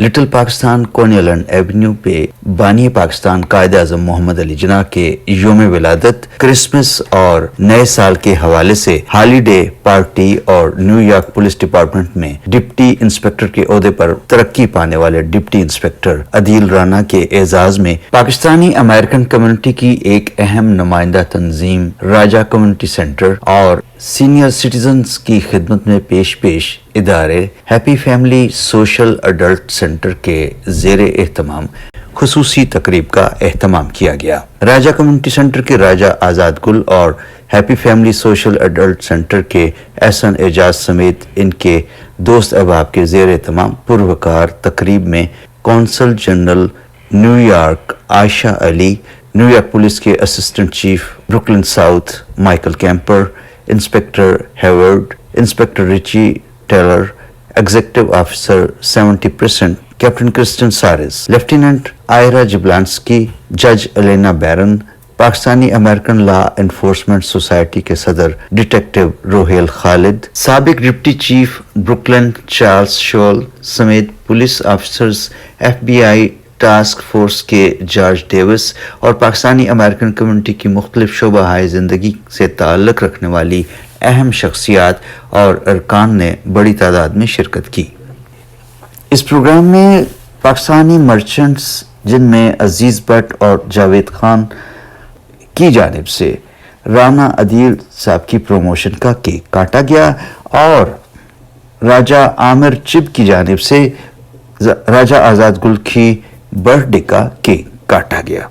Little Pakistan کونیلن avenue پہ بانی پاکستان قائد اعظم محمد علی جناح کے یوم ولادت، کرسمس اور نئے سال کے حوالے سے ہالیڈے پارٹی اور نیو یارک پولیس ڈپارٹمنٹ میں ڈپٹی انسپکٹر کے عہدے پر ترقی پانے والے ڈپٹی انسپکٹر عدیل رانا کے اعزاز میں پاکستانی امریکن کمیونٹی کی ایک اہم نمائندہ تنظیم راجہ کمیونٹی سینٹر اور سینئر سٹیزنز کی خدمت میں پیش ادارے happy family social adult centre کے زیر اہتمام خصوصی تقریب کا اہتمام کیا گیا۔ راجہ کمیونٹی سینٹر کے راجہ آزاد گل اور happy family social adult centre کے احسن اعجاز سمیت ان کے دوست احباب کے زیر اہتمام پروکار تقریب میں consul general New York Ayesha Ali, New York police کے assistant chief Brooklyn South Michael Kemper, inspector Hayward, inspector Richie Taylor, executive officer 70%، captain Kirsten Sares, lieutenant Ira Jablonski, جج Elena Baron, Pakistani American law enforcement society کے صدر detective Rohail Khalid, سابق deputy chief Brooklyn Charles Scholl سمیت police officers, FBI task force کے George Davis اور Pakistani American community کی مختلف شعبہ زندگی سے تعلق رکھنے والی اہم شخصیات اور ارکان نے بڑی تعداد میں شرکت کی۔ اس پروگرام میں پاکستانی مرچنٹس جن میں عزیز بٹ اور جاوید خان کی جانب سے رانا عدیل صاحب کی پروموشن کا کیک کاٹا گیا اور راجہ عامر چب کی جانب سے راجہ آزاد گل کی برتھ ڈے کا کیک کاٹا گیا۔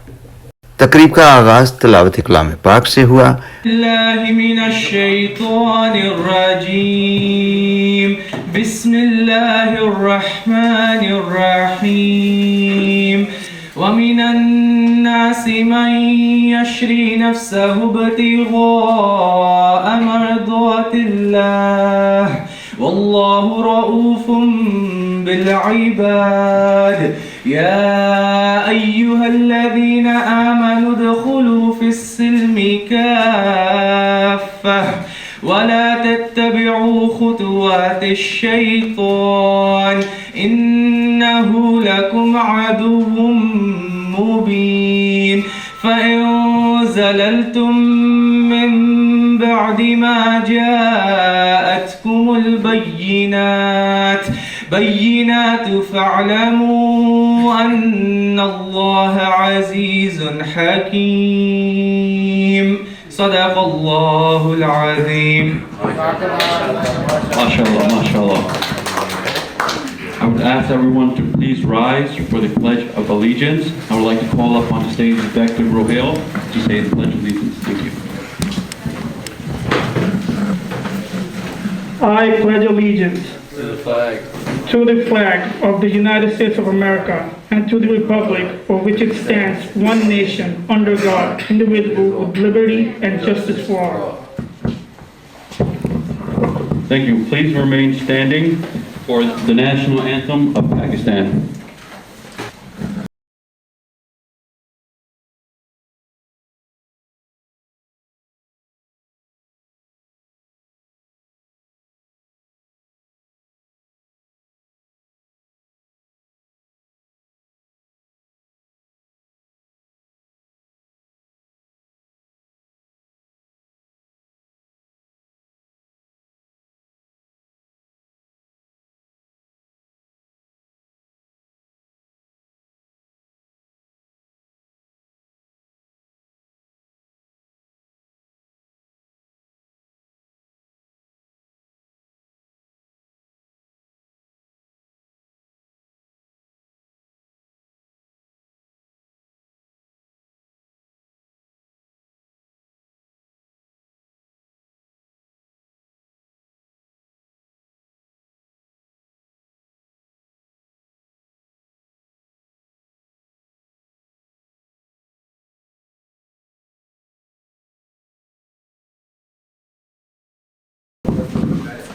تقریب کا آغاز تلاوت کلام پاک سے ہوا۔ اللہ من الشیطان الرجیم، بسم اللہ الرحمن الرحیم، ومن الناس من یشری نفسه ابتغاء مرضات اللہ واللہ رؤوف بالعباد، يا أيها الذين آمنوا ادخلوا في السلم كافة ولا تتبعوا خطوات الشيطان إنه لكم عدو مبين، فإن زللتم من بعد ما جاءتكم البينات فاعلموا أن الله عزيز حكيم، صدق الله العظيم۔ MashaAllah, MashaAllah. I would ask everyone to please rise for the Pledge of Allegiance. I would like to call up on stage Dr. Rohel to say the Pledge of Allegiance. Thank you. I pledge allegiance to the flag of the United States of America and to the republic for which it stands, one nation, under God, indivisible, with liberty and justice for all. Thank you. Please remain standing for the national anthem of Pakistan.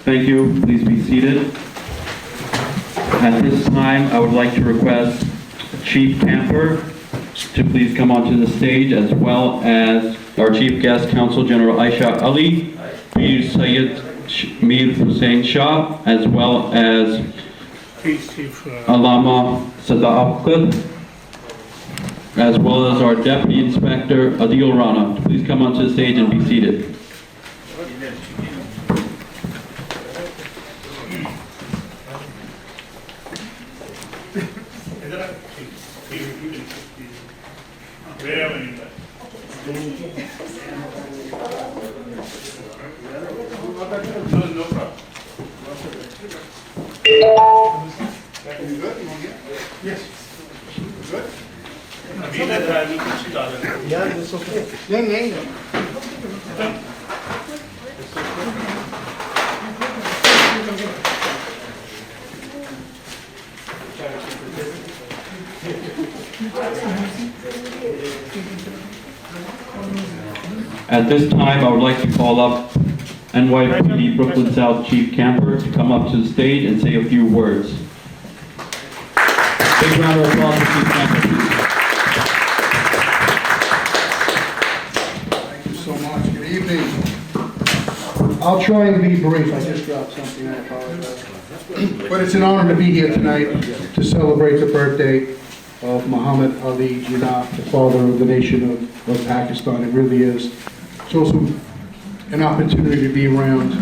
Thank you. Please be seated. At this time, I would like to request Chief Camper to please come onto the stage, as well as our Chief Guest Counsel General Aisha Ali, Mir Sayyid Mir Hussain Shah, as well as Please, Chief. Alama Sadaqah, as well as our Deputy Inspector Adeel Rana. Please come onto the stage and be seated. No problem. You good? Yes. Good? Yeah, it's okay. Yeah. At this time, I would like to call up NYPD Brooklyn South Chief Camper to come up to the stage and say a few words. Big round of applause for Chief Camper, please. Thank you so much. Good evening. I'll try and be brief. I just dropped something. I apologize. But it's an honor to be here tonight to celebrate the birthday of Muhammad Ali Jinnah, the father of the nation of Pakistan. It really is. It's also an opportunity to be around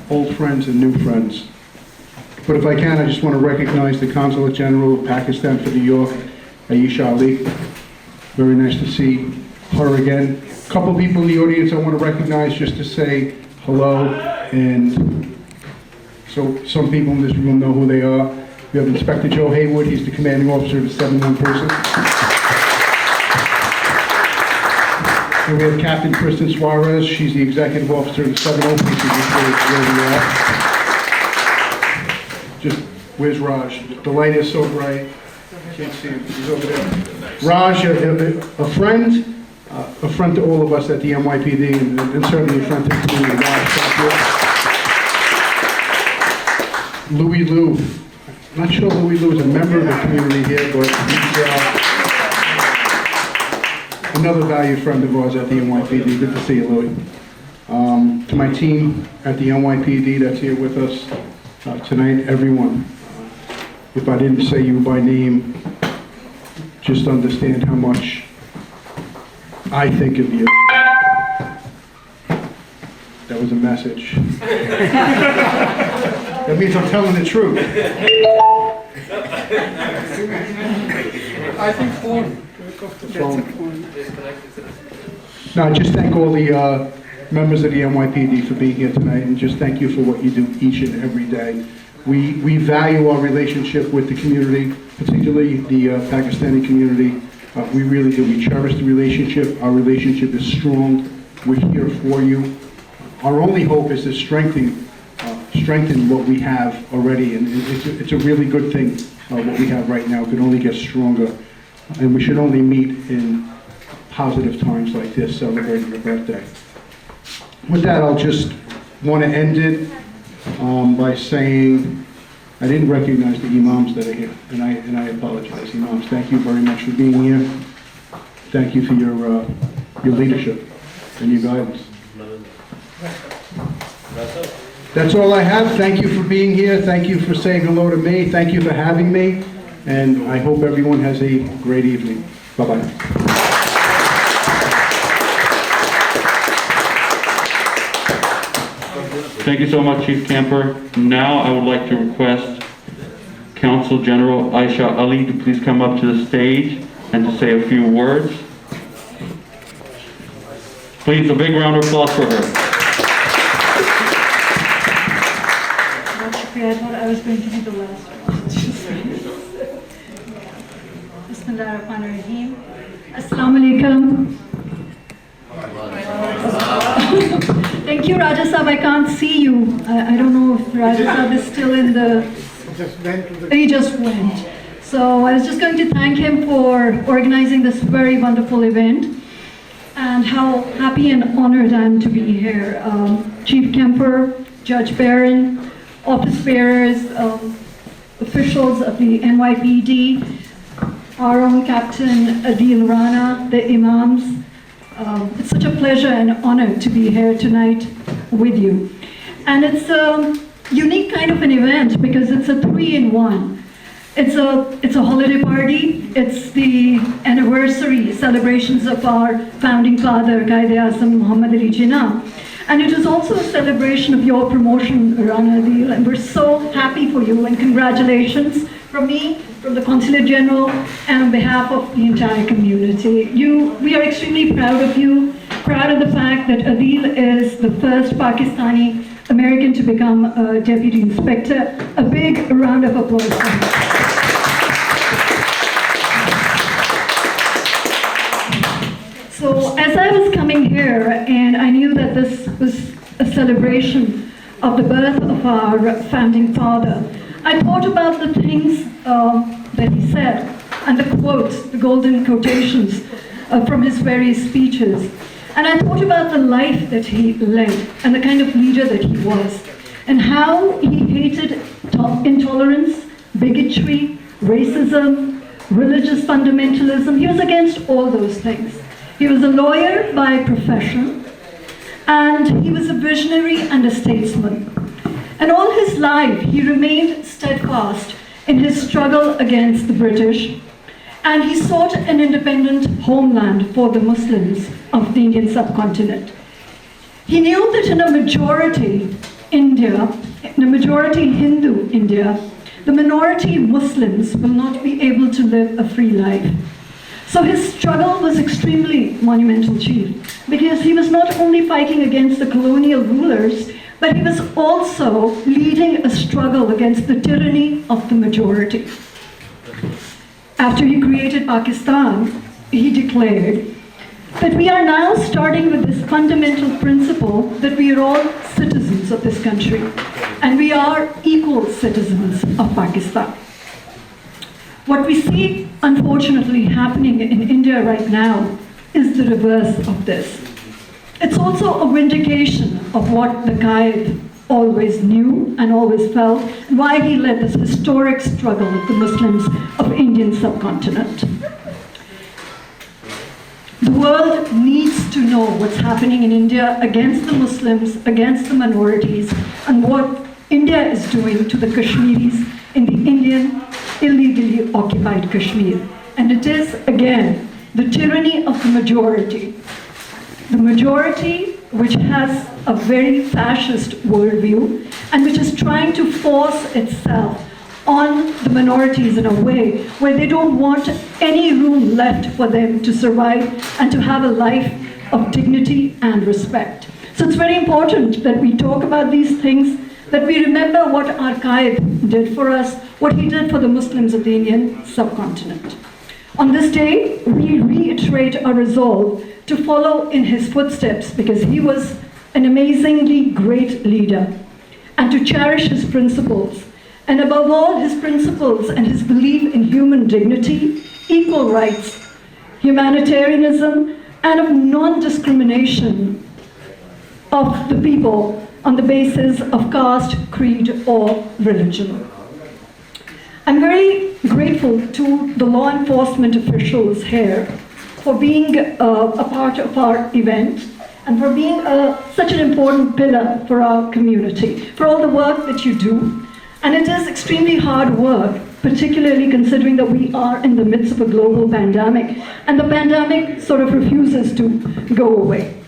old friends and new friends. But if I can, I just want to recognize the Consulate General of Pakistan for New York, Aisha Ali. Very nice to see her again. A couple people in the audience I want to recognize just to say hello, and so some people in this room know who they are. We have Inspector Joe Haywood, he's the commanding officer of the 71 Prison. And we have Captain Kristen Suarez, she's the executive officer of the 70 Prison, where we are. Just, where's Raj? The light is so bright, can't see him, he's over there. Raj, a friend to all of us at the NYPD, and certainly a friend to the community. Raj, thank you. Louis Lou. I'm not sure Louis Lou is a member of the community here, but he's another valued friend of ours at the NYPD. Good to see you, Louis. To my team at the NYPD that's here with us tonight, everyone. If I didn't say you by name, just understand how much I think of you. That was a message. That means I'm telling the truth. I think phone. No, just thank all the members of the NYPD for being here tonight, and just thank you for what you do each and every day. We value our relationship with the community, particularly the Pakistani community. We really do. We cherish the relationship. Our relationship is strong. We're here for you. Our only hope is to strengthen what we have already, and it's a really good thing. What we have right now could only get stronger, and we should only meet in positive times like this, celebrating your birthday. With that, I'll just want to end it by saying I didn't recognize the imams that are here, and I apologize. Imams, thank you very much for being here. Thank you for your leadership and your guidance. That's all I have. Thank you for being here. Thank you for saying hello to me. Thank you for having me. And I hope everyone has a great evening. Bye-bye. Thank you so much, Chief Camper. Now I would like to request Consul General Aisha Ali to please come up to the stage and to say a few words. Please, a big round of applause for her. I thought I was going to be the last one. Bismillahirrahmanirrahim. Assalamu alaikum. Thank you, Raja Sahab. I can't see you. I don't know if Raja Sahab is still in the... He just went. So I was just going to thank him for organizing this very wonderful event, and how happy and honored I am to be here. Chief Kemper, Judge Barron, office bearers, officials of the NYPD, our own Captain Adeel Rana, the imams. It's such a pleasure and honor to be here tonight with you. And it's unique kind of an event because it's a 3-in-1. It's a holiday party. It's the anniversary celebrations of our founding father, Quaid Azam Muhammad Ali Jinnah. And it is also a celebration of your promotion, Rana, Adeel, and we're so happy for you and congratulations from me, from the Consulate General, and on behalf of the entire community. We are extremely proud of you, proud of the fact that Adeel is the first Pakistani American to become a Deputy Inspector. A big round of applause for him. So as I was coming here, and I knew that this was a celebration of the birth of our founding father, I thought about the things that he said, and the quotes, the golden quotations from his various speeches. And I thought about the life that he led, and the kind of leader that he was, and how he hated intolerance, bigotry, racism, religious fundamentalism. He was against all those things. He was a lawyer by profession, and he was a visionary and a statesman. And all his life, he remained steadfast in his struggle against the British, and he sought an independent homeland for the Muslims of the Indian subcontinent. He knew that in a majority India, in a majority Hindu India, the minority Muslims will not be able to live a free life. So his struggle was extremely monumental, Chief, because he was not only fighting against the colonial rulers, but he was also leading a struggle against the tyranny of the majority. After he created Pakistan, he declared that we are now starting with this fundamental principle that we are all citizens of this country, and we are equal citizens of Pakistan. What we see, unfortunately, happening in India right now is the reverse of this. It's also a vindication of what the Quaid always knew and always felt, and why he led this historic struggle with the Muslims of Indian subcontinent. The world needs to know what's happening in India against the Muslims, against the minorities, and what India is doing to the Kashmiris in the Indian illegally occupied Kashmir. And it is, again, the tyranny of the majority. The majority which has a very fascist worldview and which is trying to force itself on the minorities in a way where they don't want any room left for them to survive and to have a life of dignity and respect. So it's very important that we talk about these things, that we remember what our Quaid did for us, what he did for the Muslims of the Indian subcontinent. On this day, we reiterate our resolve to follow in his footsteps, because he was an amazingly great leader, and to cherish his principles, and above all his principles and his belief in human dignity, equal rights, humanitarianism, and of non-discrimination of the people on the basis of caste, creed, or religion. I'm very grateful to the law enforcement officials here for being a part of our event and for being such an important pillar for our community, for all the work that you do. And it is extremely hard work, particularly considering that we are in the midst of a global pandemic, and the pandemic sort of refuses to go away.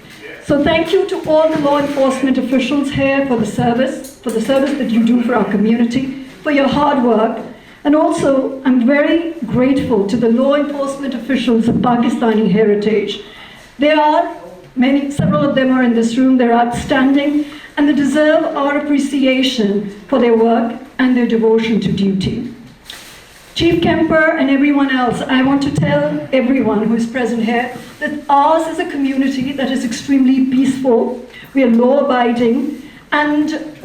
So thank you to all the law enforcement officials here for the service that you do for our community, for your hard work. And also, I'm very grateful to the law enforcement officials of Pakistani heritage. There are several of them are in this room, they're outstanding, and they deserve our appreciation for their work and their devotion to duty. Chief Kemper and everyone else, I want to tell everyone who is present here that ours is a community that is extremely peaceful, we are law-abiding, and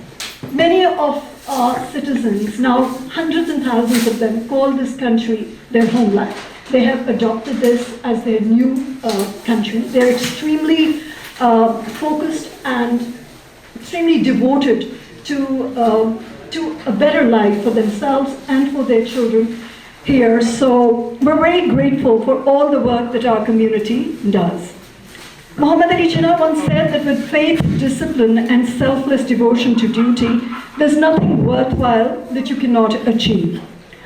many of our citizens, now hundreds and thousands of them, call this country their homeland. They have adopted this as their new country. They're extremely focused and extremely devoted to a better life for themselves and for their children here. So we're very grateful for all the work that our community does. Muhammad Ali Jinnah once said that with faith, discipline, and selfless devotion to duty, There's nothing worthwhile that you cannot achieve.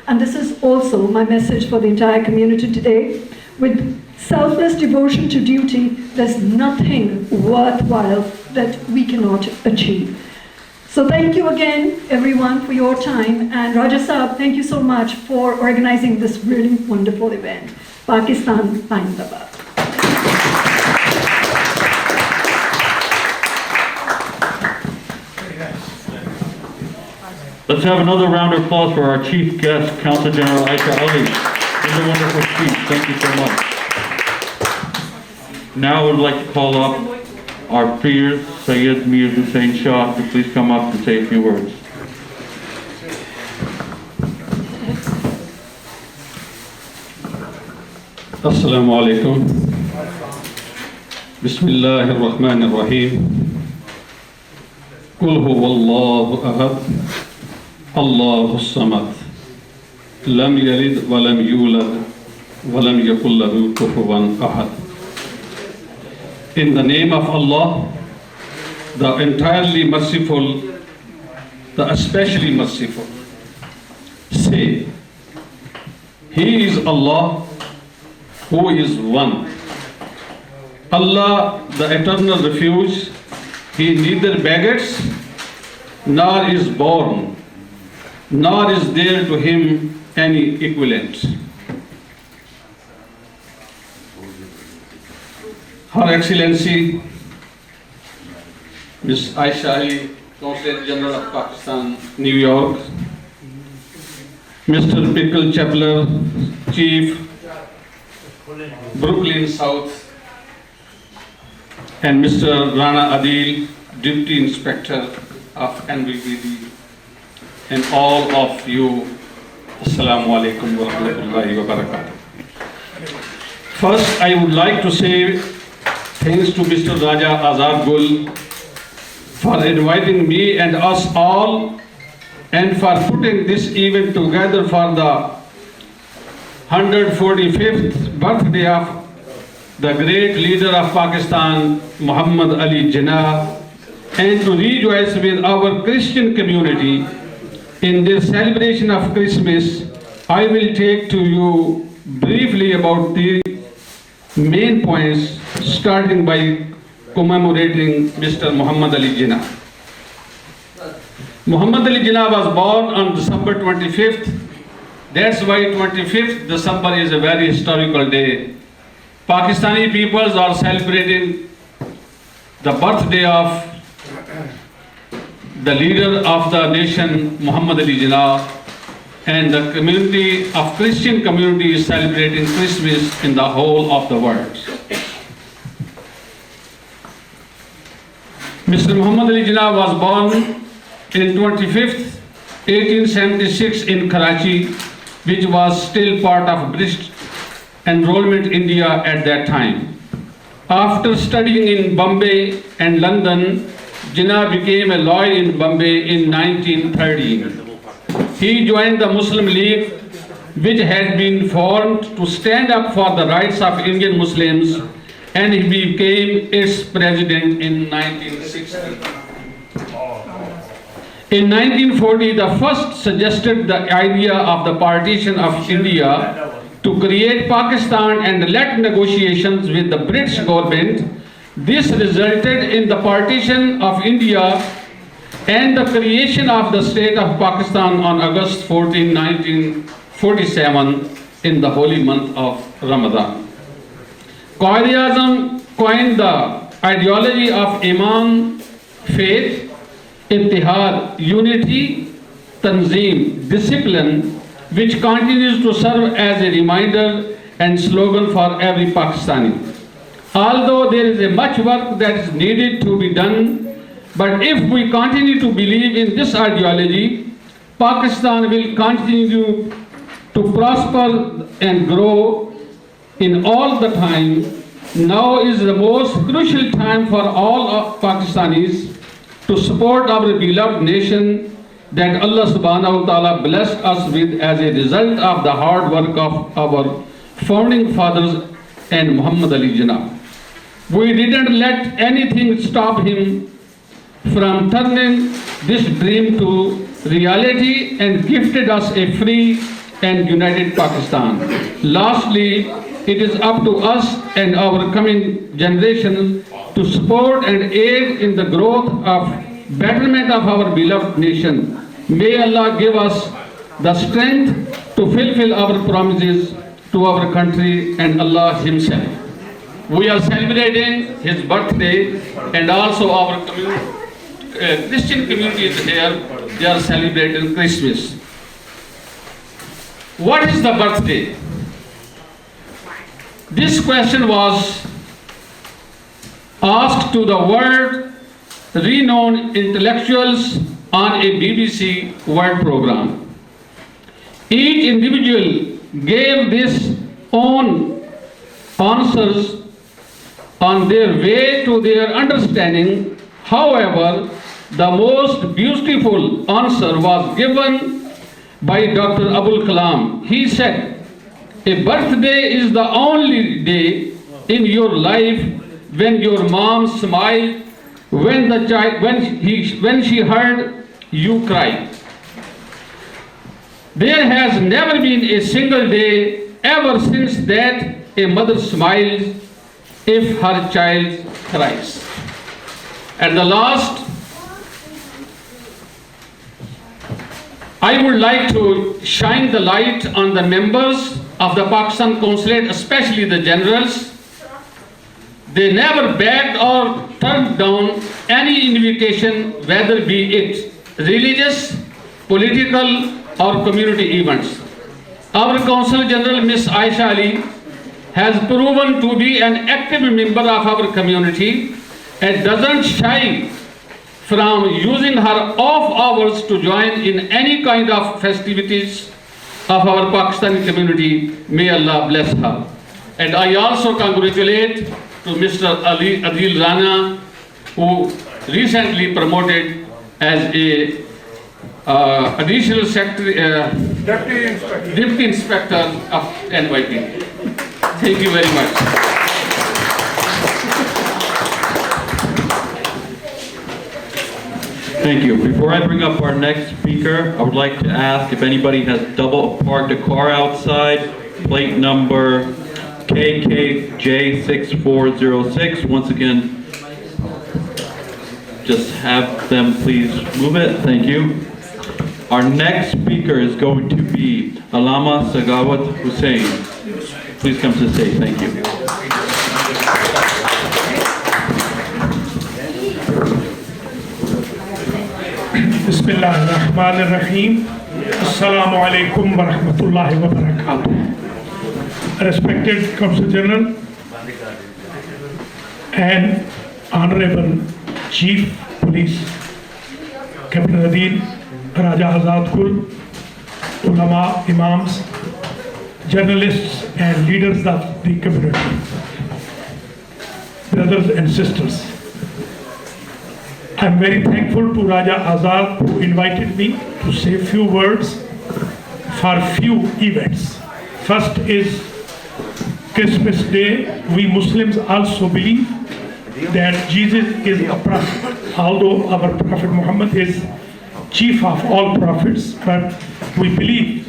And this is also my message for the entire community today. With selfless devotion to duty, there's nothing worthwhile that we cannot achieve. So thank you again, everyone, for your time. And Raja Saab, thank you so much for organizing this really wonderful event. Pakistan Zindabad. Let's have another round of applause for our chief guest, Council General Aisha Ali. He's a wonderful speech. Thank you so much. Now I would like to call up our peer, Sayyid Mir Hussain Shah, to please come up and say a few words. Assalamu alaikum. Bismillahir Rahmanir Rahim. Qul huwallahu ahad. Allahus samad. Lam yalid wa lam yulad wa lam yakul lahu kufuwan ahad. In the name of Allah, the entirely merciful, the especially merciful. Say, He is Allah, who is one. Allah, the eternal refuge, He neither begets nor is born, nor is there to Him any equivalent. Her Excellency, Ms. Aisha Ali, Consul General of Pakistan, New York, Mr. Pickle Chapler, Chief, Brooklyn South, and Mr. Rana Adeel, Deputy Inspector of NVPD, and all of you, Assalamu alaikum wa rahmatullahi wa barakatuh. First, I would like to say thanks to Mr. Raja Azad Gul for inviting me and us all and for putting this event together for the 145th birthday of the great leader of Pakistan, Muhammad Ali Jinnah, and to rejoice with our Christian community in their celebration of Christmas. I will take to you briefly about the main points, starting by commemorating Mr. Muhammad Ali Jinnah. Muhammad Ali Jinnah was born on December 25th. That's why 25th December is a very historical day. Pakistani peoples are celebrating the birthday of the leader of the nation, Muhammad Ali Jinnah, and the community of Christian community is celebrating Christmas in the whole of the world. Mr. Muhammad Ali Jinnah was born in 25th, 1876 in Karachi, which was still part of British enrollment India at that time. After studying in Bombay and London, Jinnah became a lawyer in Bombay in 1913. He joined the Muslim League, which had been formed to stand up for the rights of Indian Muslims, and he became its president in 1960. In 1940, the first suggested the idea of the partition of India to create Pakistan and led negotiations with the British government. This resulted in the partition of India and the creation of the state of Pakistan on August 14, 1947 in the holy month of Ramadan. Quaid Azam coined the ideology of Iman, faith, Ittihad, unity, Tanzeem, discipline, which continues to serve as a reminder and slogan for every Pakistani. Although there is a much work that is needed to be done, but if we continue to believe in this ideology, Pakistan will continue to prosper and grow in all the time. Now is the most crucial time for all of Pakistanis to support our beloved nation that Allah subhanahu wa ta'ala blessed us with as a result of the hard work of our founding fathers and Muhammad Ali Jinnah. We didn't let anything stop him from turning this dream to reality and gifted us a free and united Pakistan. Lastly, it is up to us and our coming generation to support and aid in the growth of betterment of our beloved nation. May Allah give us the strength to fulfill our promises to our country and Allah Himself. We are celebrating His birthday, and also our Christian community is here. They are celebrating Christmas. What is the birthday? This question was asked to the world-renowned intellectuals on a BBC World program. Each individual gave this own answers on their way to their understanding. However, the most beautiful answer was given by Dr. Abul Kalam. He said, "A birthday is the only day in your life when your mom smiled, when she heard you cry. There has never been a single day ever since that a mother smiles if her child cries." And the last, I would like to shine the light on the members of the Pakistan Consulate, especially the generals. They never begged or turned down any invitation, whether be it religious, political, or community events. Our Consul General, Ms. Aisha Ali, has proven to be an active member of our community and doesn't shy from using her off hours to join in any kind of festivities of our Pakistani community. May Allah bless her. And I also congratulate to Mr. Adeel Rana, who recently promoted as a additional secretary, Deputy Inspector of NYPD. Thank you very much. Thank you. Before I bring up our next speaker, I would like to ask if anybody has double parked a car outside, plate number KKJ6406. Once again, just have them please move it. Thank you. Our next speaker is going to be Allama Sagawat Hussain. Please come to the stage. Thank you. Bismillahirrahmanirrahim. Assalamu alaikum wa rahmatullahi wa barakatuh. Respected Consul General and Honorable Chief Police Captain Adeel, Raja Azad Kul, ulama, imams, journalists and leaders of the community, brothers and sisters. I'm very thankful to Raja Azad who invited me to say a few words for few events. First is Christmas Day. We Muslims also believe that Jesus is a prophet. Although our Prophet Muhammad is chief of all prophets, but we believe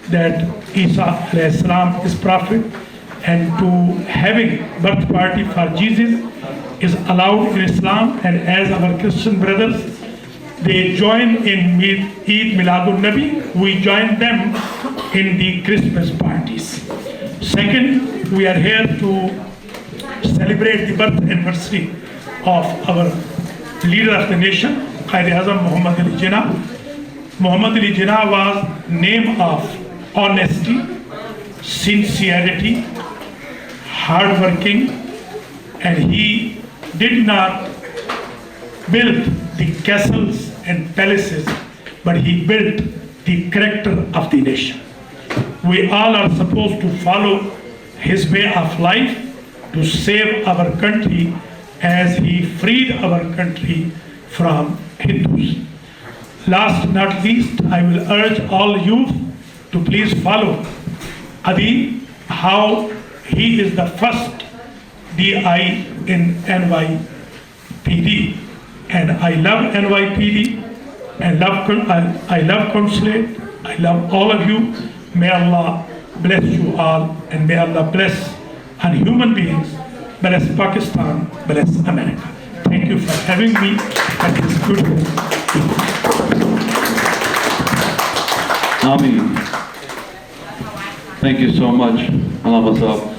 that Isa is prophet, and to having birth party for Jesus is allowed in Islam. And as our Christian brothers, they join in Eid Miladun Nabi, we join them in the Christmas parties. Second, we are here to celebrate the birth anniversary of our leader of the nation, Quaid Azam Muhammad Ali Jinnah. Muhammad Ali Jinnah was name of honesty, sincerity, hard working, and he did not build the castles and palaces, but he built the character of the nation. We all are supposed to follow his way of life to save our country as he freed our country from Hindus. Last not least, I will urge all youth to please follow Adeel, how he is the first DI in NYPD, And I love NYPD, I love Consulate, I love all of you. May Allah bless you all, and may Allah bless and human beings, bless Pakistan, bless America. Thank you for having me at this good. Amin. Thank you so much. Allah.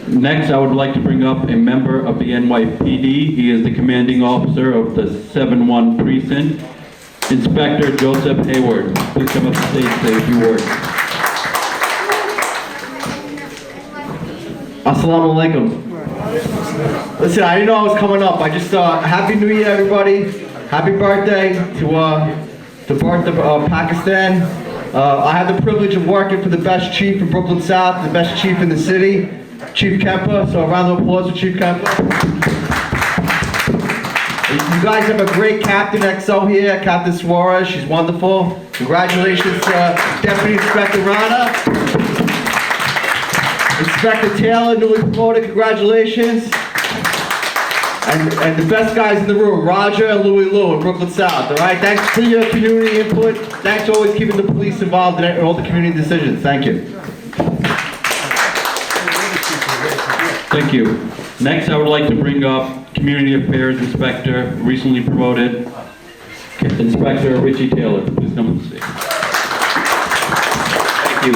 Next, I would like to bring up a member of the NYPD. He is the commanding officer of the 7-1 precinct, Inspector Joseph Hayward. Please come up to the stage and say a few words. Assalamu alaikum. Listen, I didn't know I was coming up. I just Happy New Year, everybody. Happy birthday to the birth of Pakistan. I had the privilege of working for the best chief in Brooklyn South, the best chief in the city, Chief Kemper. So a round of applause for Chief Kemper. You guys have a great Captain XO here, Captain Suarez. She's wonderful. Congratulations to Deputy Inspector Rana. Inspector Taylor, newly promoted, congratulations. And the best guys in the room, Roger and Louie Lou in Brooklyn South, all right? Thanks for your community input. Thanks for always keeping the police involved in all the community decisions. Thank you. Thank you. Next, I would like to bring up Community Affairs Inspector, recently promoted, Inspector Richie Taylor. Please come to the stage.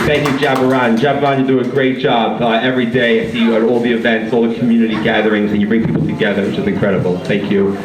Thank you, Jabaran. Jabaran, you do a great job every day. I see you at all the events, all the community gatherings, and you bring people together, which is incredible. Thank you.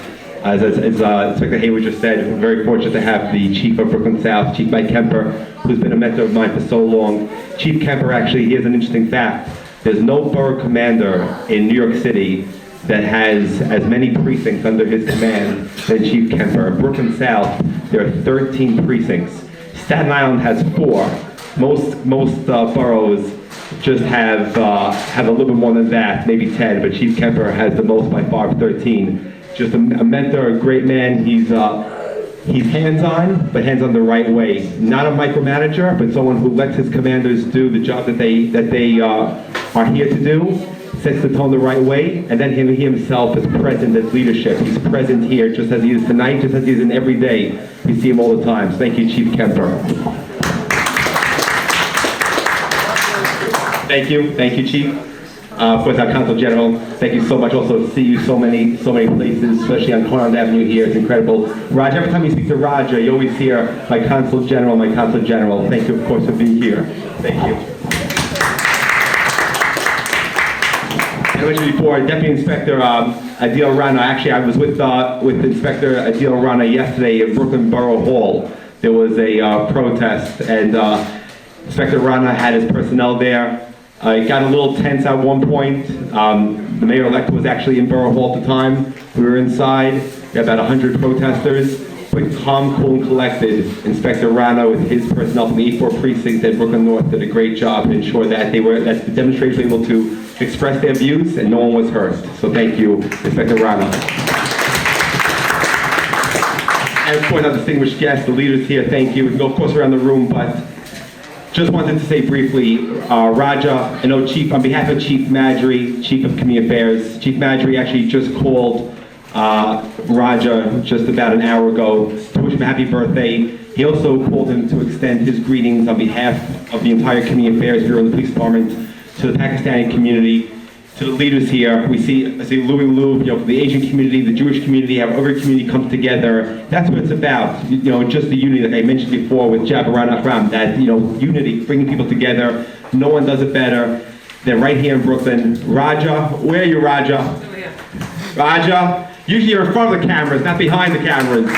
As Inspector Hayward just said, I'm very fortunate to have the Chief of Brooklyn South, Chief Mike Kemper, who's been a mentor of mine for so long. Chief Kemper, actually, here's an interesting fact. There's no borough commander in New York City that has as many precincts under his command than Chief Kemper. Brooklyn South, there are 13 precincts. Staten Island has 4. Most boroughs just have a little bit more than that, maybe 10, but Chief Kemper has the most by far, 13. Just a mentor, a great man. He's hands-on, but hands-on the right way. Not a micromanager, but someone who lets his commanders do the job that they are here to do, sets the tone the right way, and then he himself is present as leadership. He's present here just as he is tonight, just as he is in every day. We see him all the time. So thank you, Chief Kemper. Thank you, Chief. Of course, our Consul General, thank you so much. Also, see you so many places, especially on Cornell Avenue here. It's incredible. Roger, every time you speak to Roger, you always hear my Consul General. Thank you, of course, for being here. Thank you. I mentioned before, Deputy Inspector Adeel Rana. Actually, I was with Inspector Adeel Rana yesterday in Brooklyn Borough Hall. There was a protest, and Inspector Rana had his personnel there. It got a little tense at one point. The mayor-elect was actually in Borough Hall at the time. We were inside. We had about 100 protesters. But calm, cool, and collected, Inspector Rana with his personnel from the 8-4 precinct at Brooklyn North did a great job to ensure that that the demonstrators were able to express their views and no one was hurt. So thank you, Inspector Rana. And of course, our distinguished guests, the leaders here, thank you. We can go, of course, around the room, but just wanted to say briefly, Raja, I know Chief, on behalf of Chief Madry, Chief of Community Affairs, Chief Madry actually just called Raja just about an hour ago to wish him a happy birthday. He also called him to extend his greetings on behalf of the entire Community Affairs Bureau and the Police Department to the Pakistani community, to the leaders here. I see Louie Lou, the Asian community, the Jewish community, how every community comes together. That's what it's about, just the unity that I mentioned before with Jabaran Akram, that, unity, bringing people together. No one does it better. They're right here in Brooklyn. Raja, where are you, Raja? Raja, usually you're in front of the cameras, not behind the cameras.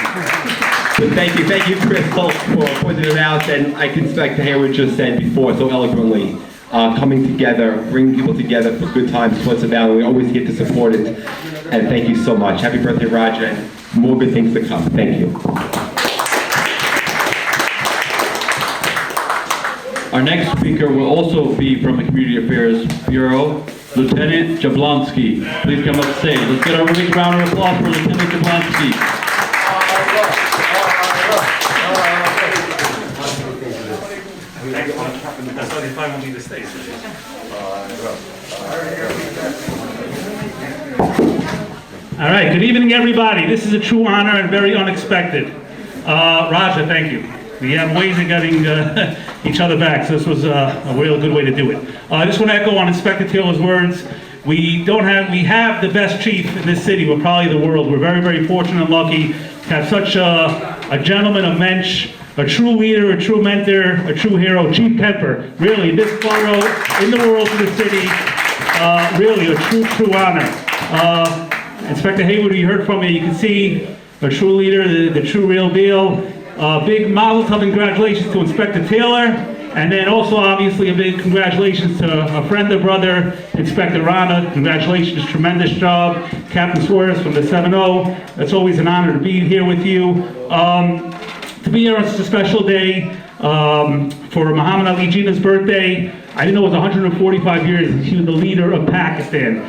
So thank you, Chris Holt, for pointing it out, and I can expect to hear what you just said before so eloquently. Coming together, bringing people together for good times, is what it's about, and we're always here to support it. And thank you so much. Happy birthday, Raja, and more good things to come. Thank you. Our next speaker will also be from the Community Affairs Bureau, Lieutenant Jablonski. Please come up and stage. Let's get a big round of applause for Lieutenant Jablonski. That's why they finally need the stage. All right, good evening, everybody. This is a true honor and very unexpected. Raja, thank you. We have ways of getting each other back, so this was a real good way to do it. I just want to echo on Inspector Taylor's words. We have the best chief in this city, we're probably the world. We're very, very fortunate and lucky to have such a gentleman of mensch, a true leader, a true mentor, a true hero, Chief Kemper. Really, this borough, in the world, in the city, really a true honor. Inspector Hayward, you heard from me, you can see a true leader, the true real deal. Big mazel tov and congratulations to Inspector Taylor, and then also obviously a big congratulations to a friend and brother, Inspector Rana. Congratulations, tremendous job. Captain Suarez from the 7-0. It's always an honor to be here with you. To be here on such a special day for Muhammad Ali Jinnah's birthday. I didn't know it was 145 years and she was the leader of Pakistan.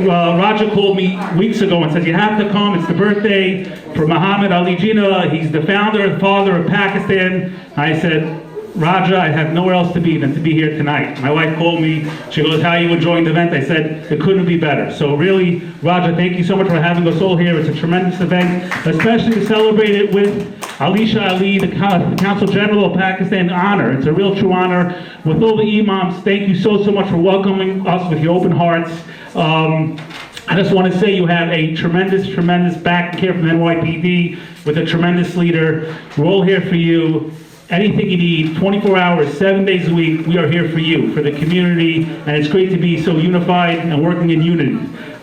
Raja called me weeks ago and said, you have to come, it's the birthday for Muhammad Ali Jinnah. He's the founder and father of Pakistan. I said, Raja, I have nowhere else to be than to be here tonight. My wife called me, she goes, how are you enjoying the event? I said, it couldn't be better. So really, Raja, thank you so much for having us all here. It's a tremendous event, especially to celebrate it with Alisha Ali, the Council General of Pakistan. Honor. It's a real true honor. With all the imams, thank you so much for welcoming us with your open hearts. I just want to say you have a tremendous back care from NYPD with a tremendous leader. We're all here for you. Anything you need, 24 hours, 7 days a week, we are here for you, for the community, and it's great to be so unified and working in unity.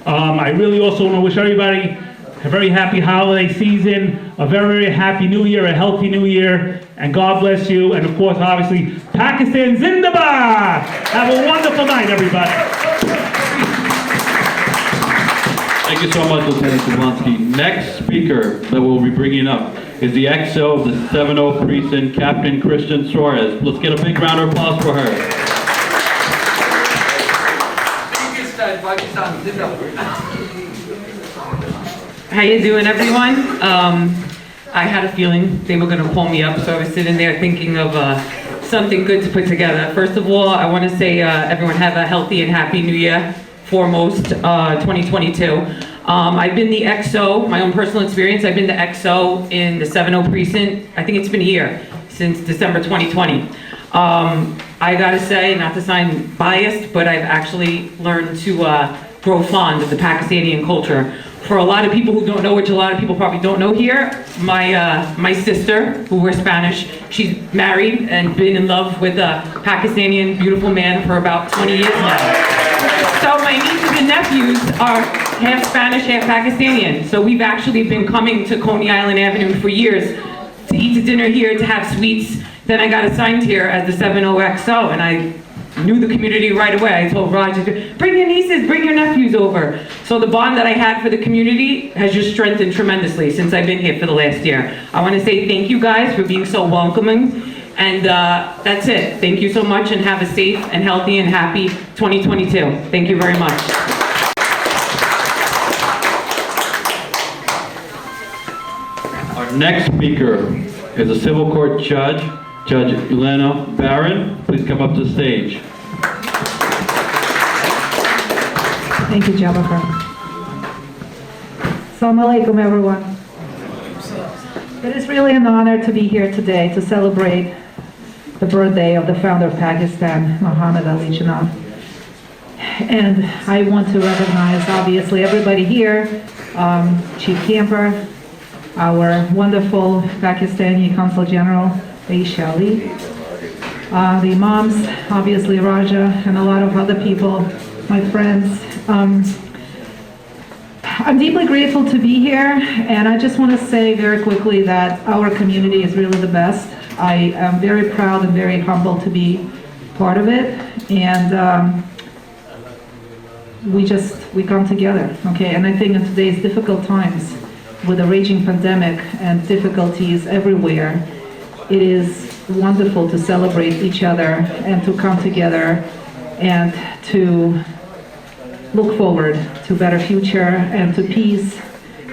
I really also want to wish everybody a very happy holiday season, a very happy new year, a healthy new year, and God bless you, and of course, obviously, Pakistan Zindabad! Have a wonderful night, everybody. Thank you so much, Lieutenant Jablonski. Next speaker that we'll be bringing up is the XO of the 7-0 Precinct, Captain Christian Suarez. Let's get a big round of applause for her. How you doing, everyone? I had a feeling they were going to pull me up, so I was sitting there thinking of something good to put together. First of all, I want to say everyone have a healthy and happy New Year, foremost, 2022. I've been the XO, my own personal experience, I've been the XO in the 7-0 precinct. I think it's been a year, since December 2020. I gotta say, not to sound biased, but I've actually learned to grow fond of the Pakistani culture. For a lot of people who don't know, which a lot of people probably don't know here, my sister, who we're Spanish, she's married and been in love with a Pakistani beautiful man for about 20 years now. So my nieces and nephews are half Spanish, half Pakistani. So we've actually been coming to Coney Island Avenue for years to eat dinner here, to have sweets. Then I got assigned here as the 7-0XO, and I knew the community right away. I told Roger, bring your nieces, bring your nephews over. So the bond that I had for the community has just strengthened tremendously since I've been here for the last year. I want to say thank you guys for being so welcoming. And that's it. Thank you so much, and have a safe and healthy and happy 2022. Thank you very much. Our next speaker is a civil court judge, Judge Elena Barron. Please come up to the stage. Thank you, Jennifer. Assalamu alaikum, everyone. It is really an honor to be here today to celebrate the birthday of the founder of Pakistan, Muhammad Ali Jinnah. And I want to recognize, obviously, everybody here, Chief Camper, our wonderful Pakistani Consul General, Aisha Ali, the imams, obviously Raja, and a lot of other people, my friends. I'm deeply grateful to be here, and I just want to say very quickly that our community is really the best. I am very proud and very humbled to be part of it, and we come together, okay? And I think in today's difficult times, with a raging pandemic and difficulties everywhere, it is wonderful to celebrate each other and to come together and to look forward to a better future and to peace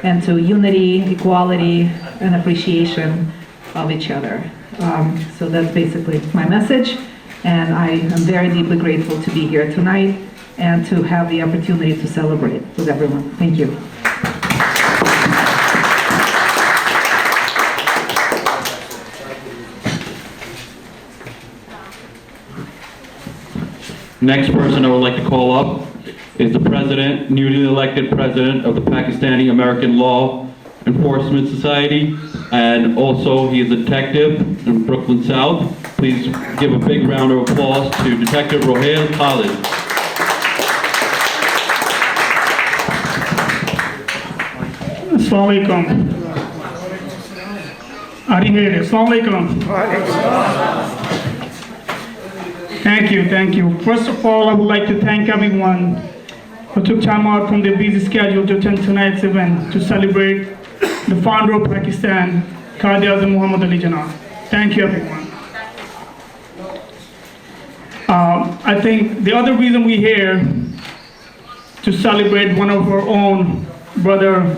and to unity, equality, and appreciation of each other. So that's basically my message, and I am very deeply grateful to be here tonight and to have the opportunity to celebrate with everyone. Thank you. Next person I would like to call up is the president, newly elected president of the Pakistani American Law Enforcement Society, and also he is a detective in Brooklyn South. Please give a big round of applause to Detective Rohail Khalid. Assalamu alaikum. Are you here? Assalamu alaikum. Thank you. First of all, I would like to thank everyone who took time out from their busy schedule to attend tonight's event to celebrate the founder of Pakistan, Quaid Azam Muhammad Ali Jinnah. Thank you, everyone. I think the other reason we're here to celebrate one of our own, brother,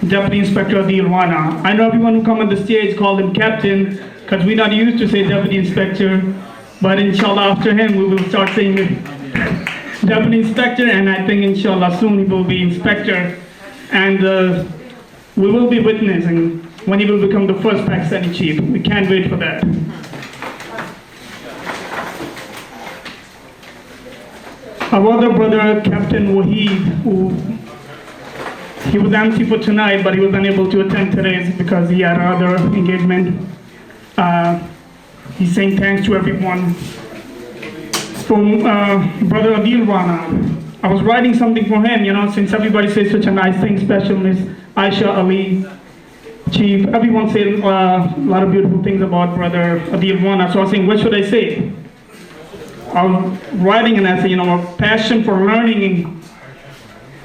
Deputy Inspector Adeel Rana. I know everyone who come on the stage called him Captain, because we're not used to say Deputy Inspector, but inshallah after him we will start saying Deputy Inspector, and I think inshallah soon he will be Inspector, and we will be witnessing when he will become the first Pakistani chief. We can't wait for that. Our other brother, Captain Wahid, who he was MC for tonight, but he was unable to attend today because he had other engagement. He's saying thanks to everyone. From Brother Adeel Rana, I was writing something for him, since everybody says such a nice thing, special Miss Aisha Ali, Chief, everyone said a lot of beautiful things about Brother Adeel Rana, so I was saying, what should I say? I was writing and I said, a passion for learning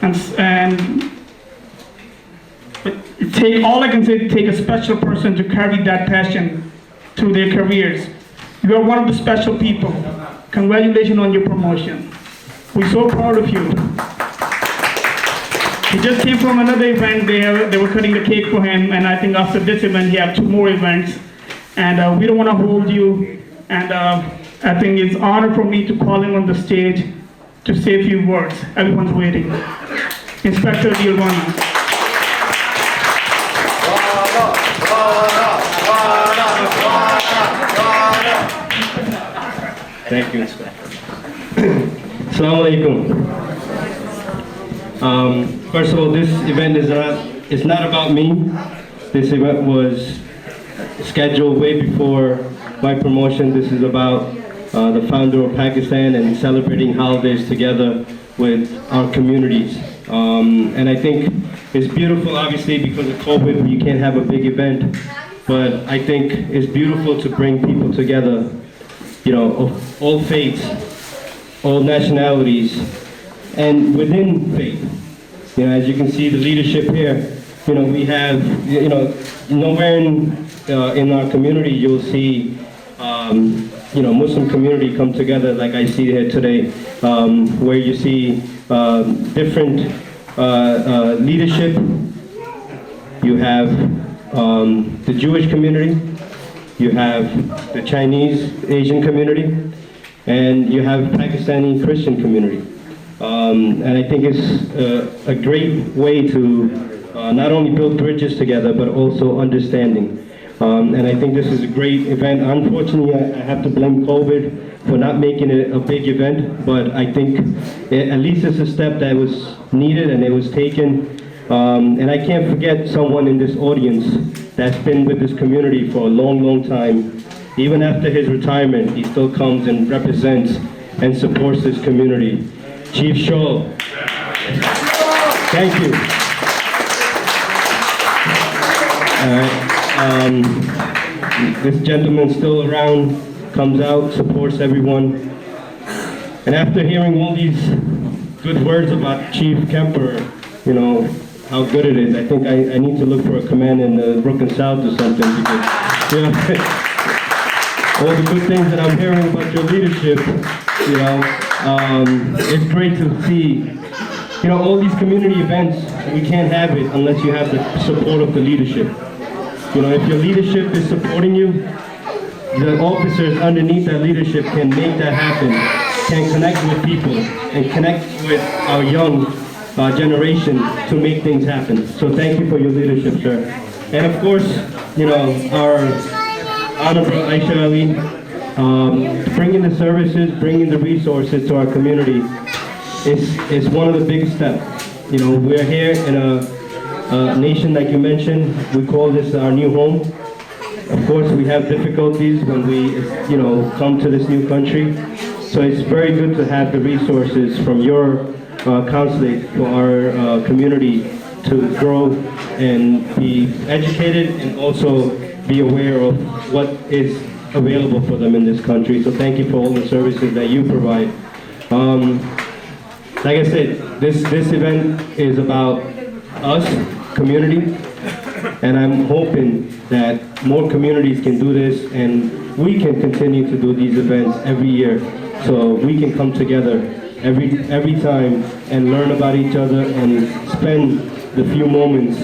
and all I can say, take a special person to carry that passion through their careers. You are one of the special people. Congratulations on your promotion. We're so proud of you. He just came from another event. They were cutting the cake for him, and I think after this event he have 2 more events. And we don't want to hold you. And I think it's an honor for me to call him on the stage to say a few words. Everyone's waiting. Inspector Adeel Rana. Thank you, Inspector. Assalamu alaikum. First of all, this event is not about me. This event was scheduled way before my promotion. This is about the founder of Pakistan and celebrating holidays together with our communities. And I think it's beautiful, obviously, because of COVID, you can't have a big event. But I think it's beautiful to bring people together, of all faiths, all nationalities, and within faith. As you can see, the leadership here, we have, nowhere in our community you'll see, Muslim community come together like I see here today, where you see different leadership. You have the Jewish community, you have the Chinese Asian community, and you have Pakistani Christian community. And I think it's a great way to not only build bridges together, but also understanding. And I think this is a great event. Unfortunately, I have to blame COVID for not making it a big event, but I think at least it's a step that was needed and it was taken. And I can't forget someone in this audience that's been with this community for a long, long time. Even after his retirement, he still comes and represents and supports this community. Chief Shaw. Thank you. All right. This gentleman still around, comes out, supports everyone. And after hearing all these good words about Chief Kemper, how good it is, I think I need to look for a command in the Brooklyn South or something, because all the good things that I'm hearing about your leadership, it's great to see, all these community events, we can't have it unless you have the support of the leadership. If your leadership is supporting you, the officers underneath that leadership can make that happen, can connect with people and connect with our young generation to make things happen. So thank you for your leadership, sir. And of course, you know, our Honorable Aisha Ali, bringing the services, bringing the resources to our community is one of the big steps. You know, we're here in a nation like you mentioned. We call this our new home. Of course, we have difficulties when we, you know, come to this new country. So it's very good to have the resources from your consulate for our community to grow and be educated and also be aware of what is available for them in this country. So thank you for all the services that you provide. Like I said, this event is about us, community, and I'm hoping that more communities can do this and we can continue to do these events every year so we can come together every time and learn about each other and spend the few moments,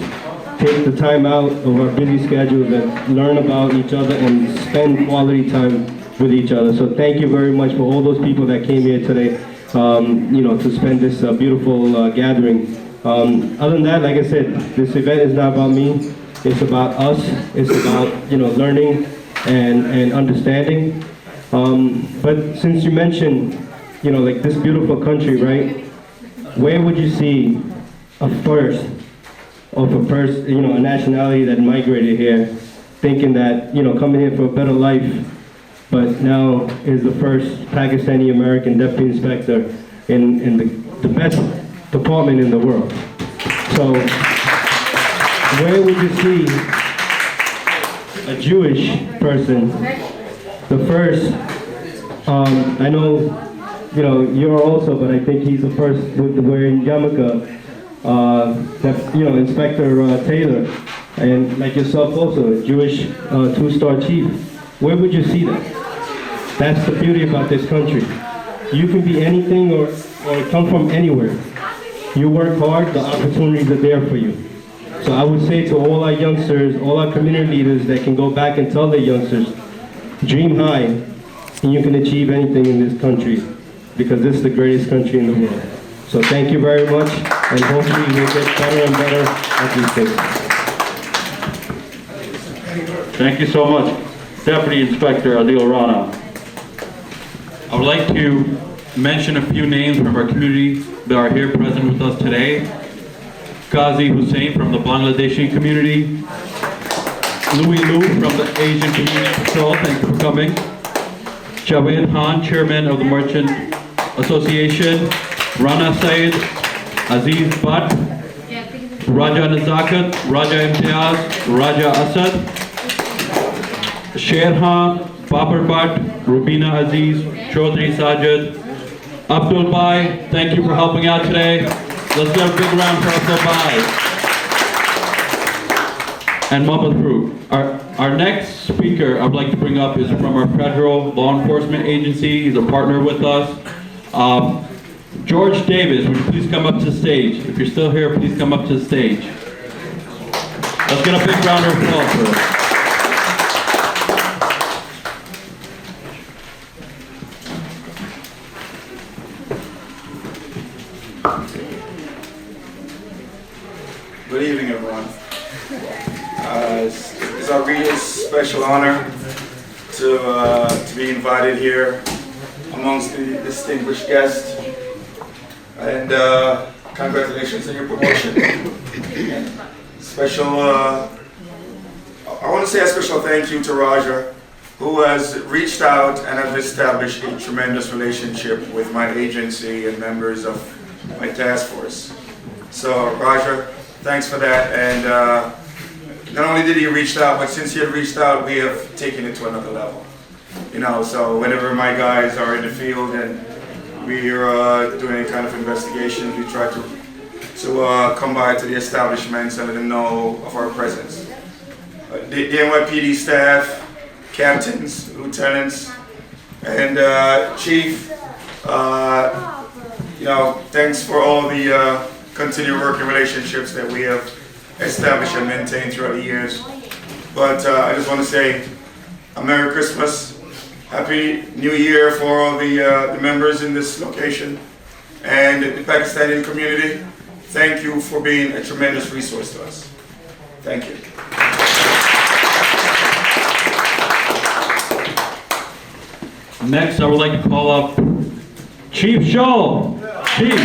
take the time out of our busy schedule and learn about each other and spend quality time with each other. So thank you very much for all those people that came here today, you know, to spend this beautiful gathering. Other than that, like I said, this event is not about me. It's about us. It's about, you know, learning and understanding. But since you mentioned, you know, like this beautiful country, right? Where would you see a first of a person, you know, a nationality that migrated here, thinking that, you know, coming here for a better life, but now is the first Pakistani American deputy inspector in the best department in the world. So where would you see a Jewish person, the first, I know, you know, you're also, but I think he's the first with wearing yarmulke, that, you know, Inspector Taylor, and like yourself also, a Jewish two-star chief. Where would you see that? That's the beauty about this country. You can be anything or come from anywhere. You work hard, the opportunities are there for you. So I would say to all our youngsters, all our community leaders that can go back and tell their youngsters, dream high, and you can achieve anything in this country, because this is the greatest country in the world. So thank you very much, and hopefully we'll get better and better as we take. Thank you so much, Deputy Inspector Adeel Rana. I would like to mention a few names from our community that are here present with us today. Qazi Hussain from the Bangladeshi community. Louis Liu from the Asian Community Patrol, thank you for coming. Javed Khan, Chairman of the Merchant Association. Rana Said, Aziz Bhatt, Raja Nazakat, Raja Imtiaz, Raja Asad, Sherhan, Babar Bhatt, Rubina Aziz, Chaudhry Sajid, Abdul Bhai, thank you for helping out today. Let's give a big round for Abdul Bhai. And Mohammed Farooq. Our next speaker I'd like to bring up is from our federal law enforcement agency. He's a partner with us. George Davis, would you please come up to the stage? If you're still here, please come up to the stage. Let's get a big round of applause for him. Good evening, everyone. It's our real special honor to be invited here amongst the distinguished guests. And congratulations on your promotion. I want to say a special thank you to Raja, who has reached out and has established a tremendous relationship with my agency and members of my task force. So Raja, thanks for that. And not only did he reach out, but since he had reached out, we have taken it to another level. You know, so whenever my guys are in the field and we're doing any kind of investigation, we try to come by to the establishments and let them know of our presence. The NYPD staff, captains, lieutenants, and chief, you know, thanks for all the continued working relationships that we have established and maintained throughout the years. But I just want to say a Merry Christmas, Happy New Year for all the members in this location and the Pakistani community. thank you for being a tremendous resource to us. Thank you. Next, I would like to call up Chief Joel. Chief.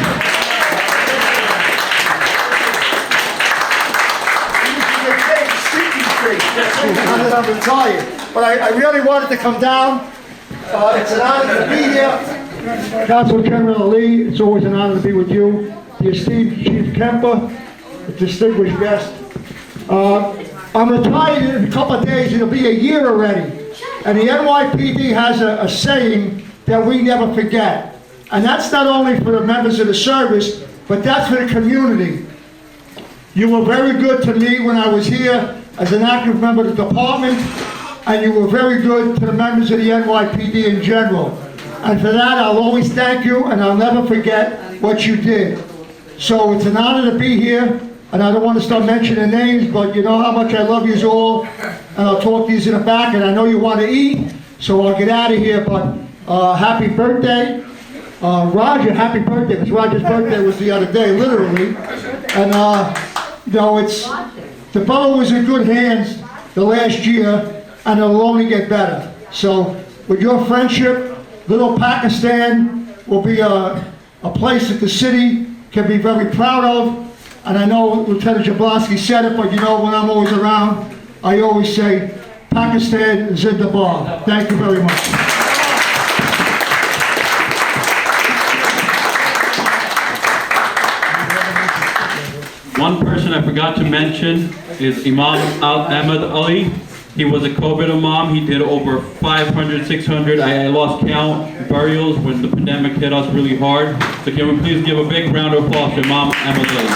I'm retired, but I really wanted to come down. It's an honor to be here. Council Chairman Ali, it's always an honor to be with you. The esteemed Chief Kemper, a distinguished guest. I'm retired in a couple of days, it'll be a year already. And the NYPD has a saying that we never forget. And that's not only for the members of the service, but that's for the community. You were very good to me when I was here as an active member of the department, and you were very good to the members of the NYPD in general. And for that, I'll always thank you, and I'll never forget what you did. So it's an honor to be here, and I don't want to start mentioning names, but you know how much I love you all, and I'll talk to you in the back, and I know you want to eat, so I'll get out of here, but happy birthday. Roger, happy birthday, because Roger's birthday was the other day, literally. And, you know, the borough was in good hands the last year, and it'll only get better. So, with your friendship, Little Pakistan will be a place that the city can be very proud of. And I know Lieutenant Jablonski said it, but you know, when I'm always around, I always say, Pakistan Zindabad. Thank you very much. One person I forgot to mention is Imam Ahmed Ali. He was a COVID imam. He did over 500, 600, I lost count, burials when the pandemic hit us really hard. So can we please give a big round of applause to Imam Ahmed Ali.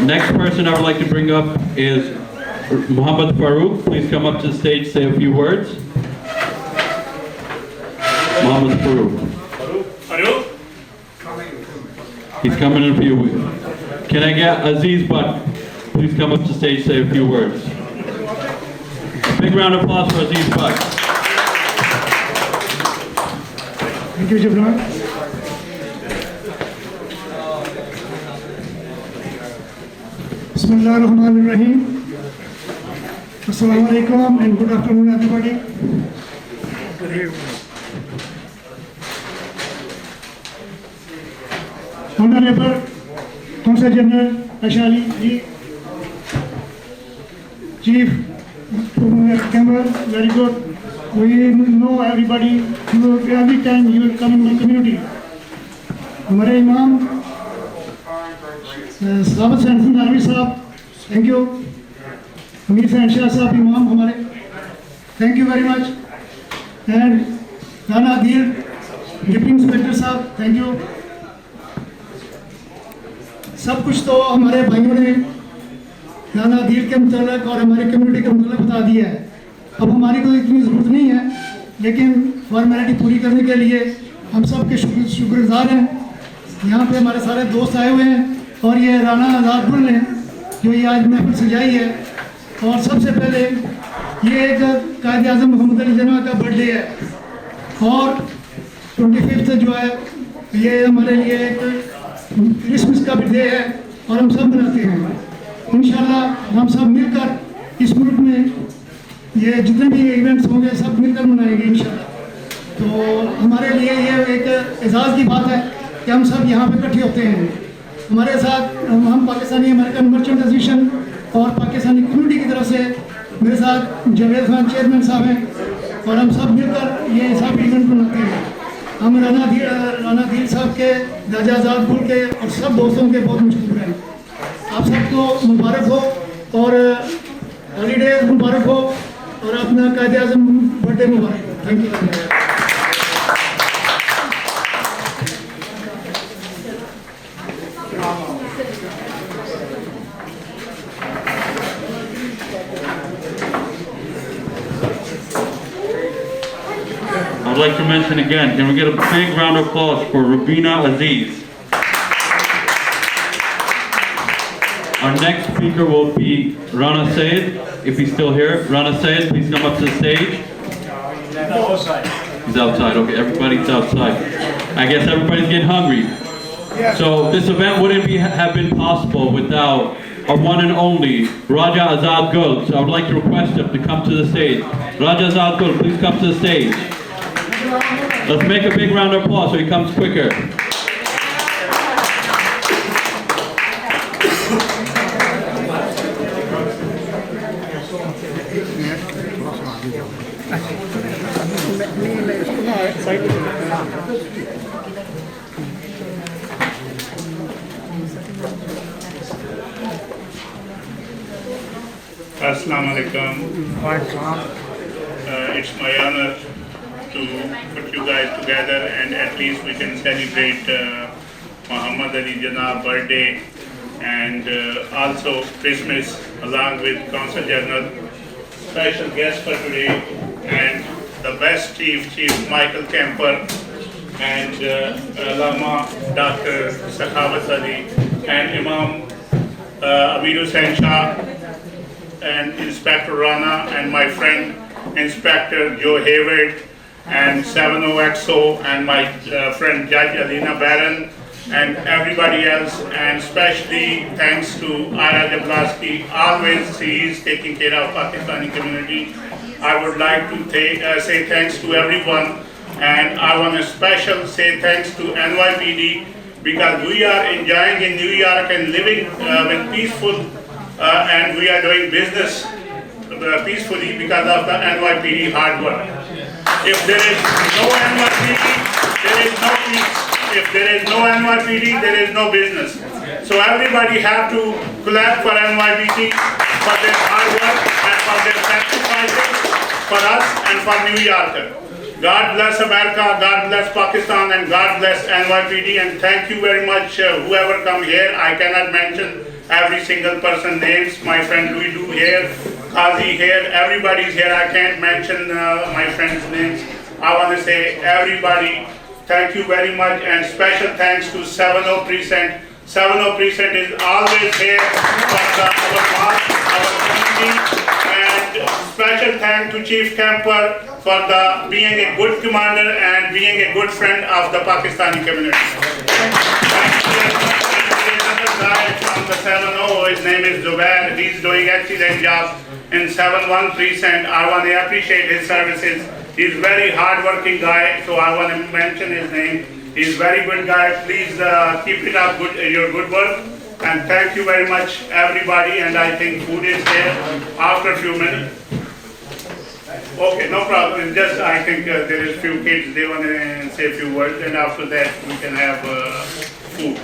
Next person I would like to bring up is Muhammad Farouk. Please come up to the stage, say a few words. Muhammad Farouk. He's coming in for you. Can I get Aziz Butt? Please come up to stage, say a few words. Big round of applause for Aziz Butt. Thank you, Jabran. Bismillahirrahmanirrahim. Assalamu alaikum and good afternoon, everybody. Honorable Consul General Ashali ji, Chief Campbell, very good. We know everybody, every time you will come in my community. हमारे इमाम साबित सैनसन नारवी साहब, thank you. अमीर सैनशाह साहब इमाम हमारे, thank you very much. And Rana Adeel, deputy inspector साहब, thank you. सब कुछ तो हमारे भाइयों ने राना अदील के मुतालिक और हमारी कम्युनिटी के मुतालिक बता दिया है। अब हमारी कोई इतनी ज़रूरत नहीं है, लेकिन फॉर्मेलिटी पूरी करने के लिए हम सब के शुक्रगुजार हैं। यहाँ पे हमारे सारे दोस्त आए हुए हैं और ये राना आज़ादपुर ने जो ये आज महफिल सजाई है। और सबसे पहले ये एक कायद आज़म मोहम्मद अली जना का बर्थडे है और 25 जो है ये हमारे लिए एक क्रिसमस का भी डे है और हम सब मनाते हैं। इंशाल्लाह हम सब मिलकर इस मुल्क में ये जितने भी इवेंट्स होंगे सब मिलकर मनाएंगे इंशाल्लाह। तो हमारे लिए ये एक एजाज़ की बात है कि हम सब यहाँ पे इकट्ठे होते हैं। हमारे साथ हम पाकिस्तानी अमेरिकन मर्चेंट एसोसिएशन और पाकिस्तानी कम्युनिटी की तरफ से मेरे साथ जावेद खान चेयरमैन साहब हैं और हम सब मिलकर ये सब इवेंट मनाते हैं। हम राना अदील साहब के, राजा आज़ादपुर के और सब दोस्तों के बहुत मशहूर हैं। आप सबको मुबारक हो और हॉलीडेज मुबारक हो और अपना कायद आज़म बर्थडे मुबारक हो। Thank you. I'd like to mention again, can we get a big round of applause for Rubina Aziz? Our next speaker will be Rana Sayed, if he's still here. Rana Sayed, please come up to the stage. He's outside, okay, everybody's outside. I guess everybody's getting hungry. So this event wouldn't have been possible without our one and only Raja Azad Gul. So I would like to request him to come to the stage. Raja Azad Gul, please come to the stage. Let's make a big round of applause so he comes quicker. Assalamu alaikum. It's my honor to put you guys together, and at least we can celebrate Muhammad Ali Janab birthday and also Christmas along with Consul General. Special guest for today and the best Chief Michael Kemper and Lama Dr. Sakhavat Ali and Imam Amir Hussain Shah and Inspector Rana and my friend Inspector Joe Hayward and 70XO and my friend Judge Alina Barron and everybody else, and especially thanks to Ira Jablaski. Always he is taking care of Pakistani community. I would like to say thanks to everyone, and I want to special say thanks to NYPD because we are enjoying in New York and living with peaceful and we are doing business peacefully because of the NYPD hard work. If there is no NYPD, there is no peace. If there is no NYPD, there is no business. So everybody have to clap for NYPD for their hard work and for their sacrifices for us and for New Yorker. God bless America, God bless Pakistan, and God bless NYPD. And thank you very much, whoever come here. I cannot mention every single person names. My friend Louis Du here, Qazi here, everybody's here. I can't mention my friends' names. I want to say everybody, thank you very much, and special thanks to 70 Precinct. 70 Precinct is always here for our community, and special thanks to Chief Kemper for being a good commander and being a good friend of the Pakistani community. Thank you very much. Guy from the 70, his name is Zubair. He's doing excellent job in 71 Precinct. I want to appreciate his services. He's very hard-working guy, so I want to mention his name. He's very good guy. Please keep it up, your good work. And thank you very much, everybody. And I think food is there after a few minutes. Okay, no problem. It's just I think there is few kids. They want to say a few words, and after that we can have food.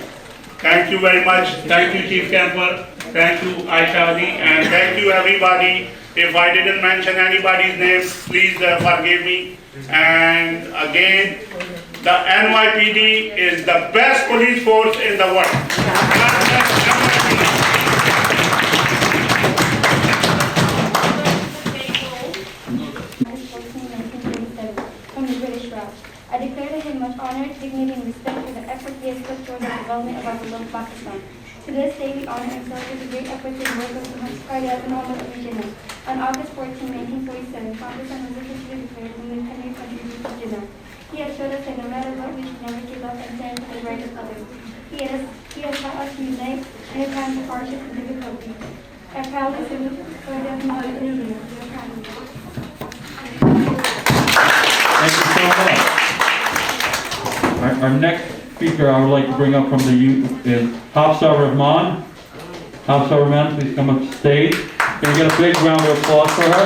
Thank you very much. Thank you, Chief Kemper. Thank you, Aisha Ali. And thank you, everybody. If I didn't mention anybody's name, please forgive me. And again, the NYPD is the best police force in the world. From the British Raj. I declare to him much honor, dignity, and respect for the effort he has put toward the development of our beloved Pakistan. To this day, we honor and celebrate the great efforts and work of Quaid Muhammad Ali Jinnah. On August 14, 1947, Pakistan was officially declared an independent country of Jinnah. He has showed us that no matter what, we should never give up and stand for the rights of others. He has taught us to unite in a time of hardship and difficulty. I proudly salute Quaid Muhammad Ali Jinnah. Thank you so much. Our next speaker I would like to bring up from the youth is Hafsa Rahman. Hafsa Rahman, please come up to stage. Can we get a big round of applause for her?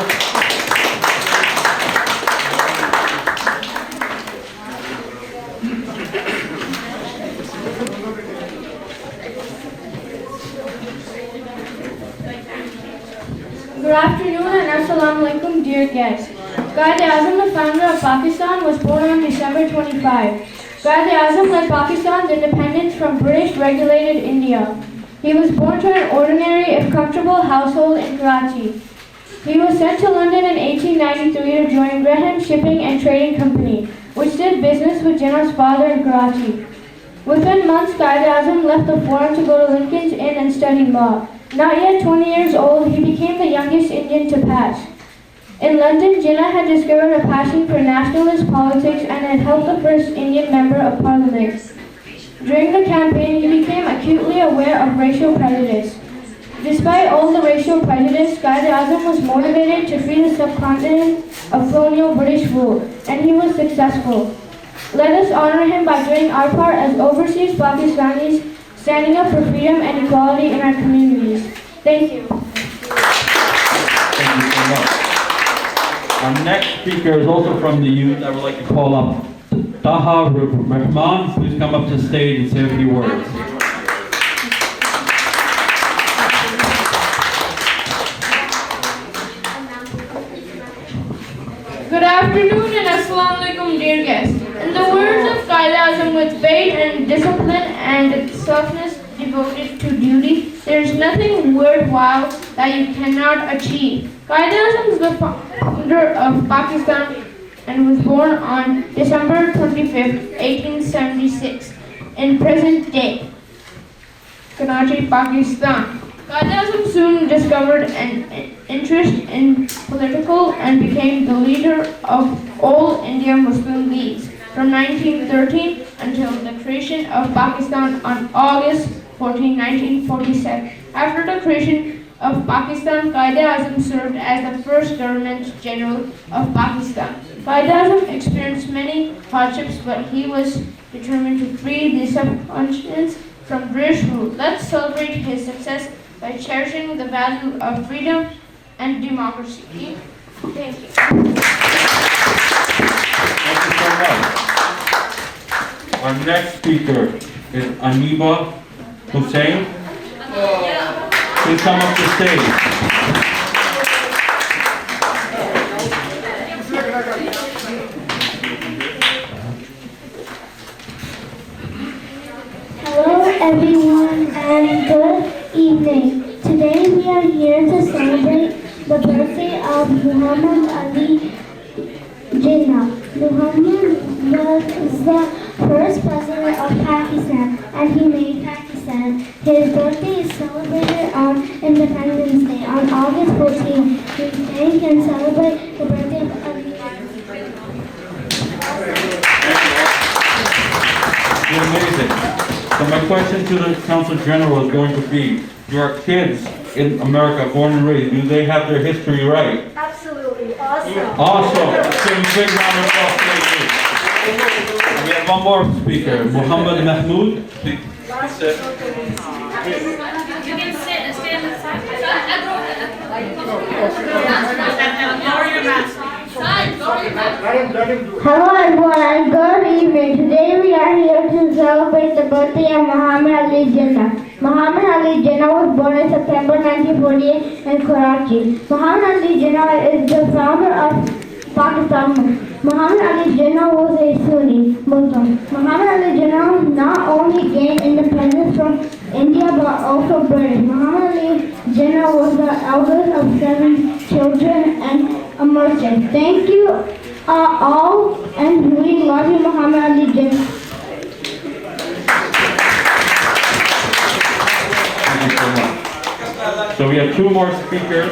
Good afternoon and Assalamu alaikum, dear guests. Quaid Azam, the founder of Pakistan, was born on December 25. Quaid Azam led Pakistan's independence from British-regulated India. He was born to an ordinary, if comfortable, household in Karachi. He was sent to London in 1893 to join Graham Shipping and Trading Company, which did business with Jinnah's father in Karachi. Within months, Quaid Azam left the forum to go to Lincoln's Inn and study law. Not yet 20 years old, he became the youngest Indian to pass. In London, Jinnah had discovered a passion for nationalist politics and had helped the first Indian member of parliament. During the campaign, he became acutely aware of racial prejudice. Despite all the racial prejudice, Quaid Azam was motivated to free the subcontinent of colonial British rule, and he was successful. Let us honor him by doing our part as overseas Pakistanis, standing up for freedom and equality in our communities. Thank you. Thank you so much. Our next speaker is also from the youth. I would like to call up Taha Rahman. Please come up to the stage and say a few words. Good afternoon and Assalamu alaikum, dear guests. In the words of Quaid Azam, with faith and discipline and selflessness devoted to duty, there is nothing worthwhile that you cannot achieve. Quaid Azam is the founder of Pakistan and was born on December 25th, 1876, in present day Karachi, Pakistan. Quaid Azam soon discovered an interest in political and became the leader of All India Muslim Leagues from 1913 until the creation of Pakistan on August 14, 1947. After the creation of Pakistan, Quaid Azam served as the first Governor General of Pakistan. Quaid Azam experienced many hardships, but he was determined to free the subcontinent from British rule. Let's celebrate his success by cherishing the value of freedom and democracy. Thank you. Thank you so much. Our next speaker is Aniba Hussain. Please come up to the stage. Hello everyone and good evening. Today we are here to celebrate the birthday of Muhammad Ali Jinnah. Muhammad was the first president of Pakistan and he made Pakistan. His birthday is celebrated on Independence Day on August 14th. We thank and celebrate the birthday of Ali. You're amazing. So my question to the Council General is going to be, do our kids in America, born and raised, do they have their history right? Absolutely. Awesome. Awesome. Let's give them a big round of applause for the youth. We have one more speaker, Muhammad Mahmood. Please sit. You can sit and stand aside. Hello everyone and good evening. Today we are here to celebrate the birthday of Muhammad Ali Jinnah. Muhammad Ali Jinnah was born in September 1948 in Karachi. Muhammad Ali Jinnah is the founder of Pakistan. Muhammad Ali Jinnah was a Sunni Muslim. Muhammad Ali Jinnah not only gained independence from India but also British. Muhammad Ali Jinnah was the eldest of 7 children and a merchant. Thank you all and we love you, Muhammad Ali Jinnah. Thank you so much. So we have 2 more speakers.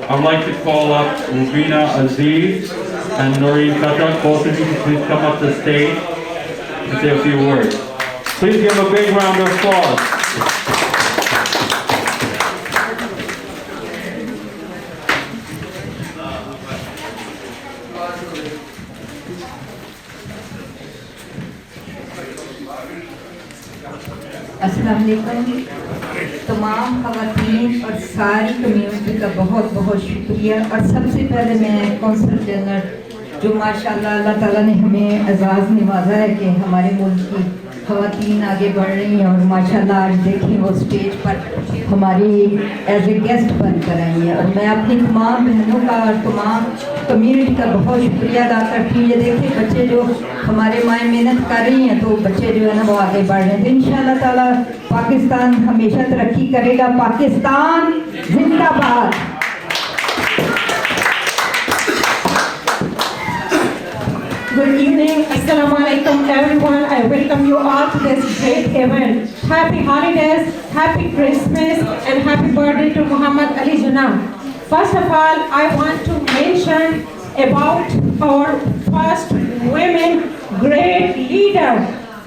I'd like to call up Rubina Aziz and Noreen Khattak. Both of you, please come up to the stage and say a few words. Please give them a big round of applause. अस्सलाम वालेकुम तमाम ख़वातीन और सारी community का बहुत बहुत शुक्रिया और सबसे पहले मैं कौंसल जनरल जो माशाल्लाह अल्लाह ताला ने हमें एजाज़ नवाजा है कि हमारे मुल्क की ख़वातीन आगे बढ़ रही हैं और माशाल्लाह आज देखें वो स्टेज पर हमारी एज ए गेस्ट बनकर आई हैं और मैं अपनी तमाम बहनों का और तमाम कम्युनिटी का बहुत शुक्रिया अदा करती हूँ। ये देखें बच्चे जो हमारे माएँ मेहनत कर रही हैं तो बच्चे जो है ना वो आगे बढ़ रहे हैं तो इंशाअल्लाह ताला पाकिस्तान हमेशा तरक्की करेगा। पाकिस्तान जिंदाबाद। Good evening, Assalamu alaikum everyone. I welcome you all to this great event. Happy holidays, happy Christmas and happy birthday to Muhammad Ali Jinnah. First of all, I want to mention about our first women great leader,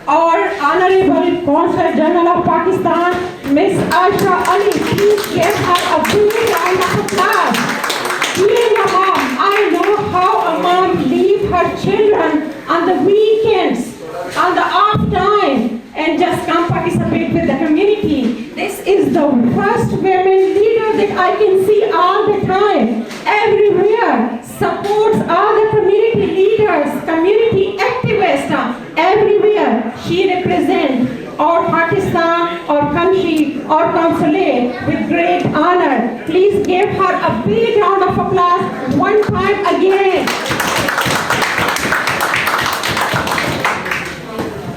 our Honorable Consul General of Pakistan, Miss Aisha Ali. Please give her a big round of applause. Being a mom, I know how a mom leaves her children on the weekends, on the off time, and just come participate with the community. This is the first women leader that I can see all the time, everywhere, supports all the community leaders, community activists, everywhere. She represents our Pakistan, our country, our consulate with great honor. Please give her a big round of applause one time again.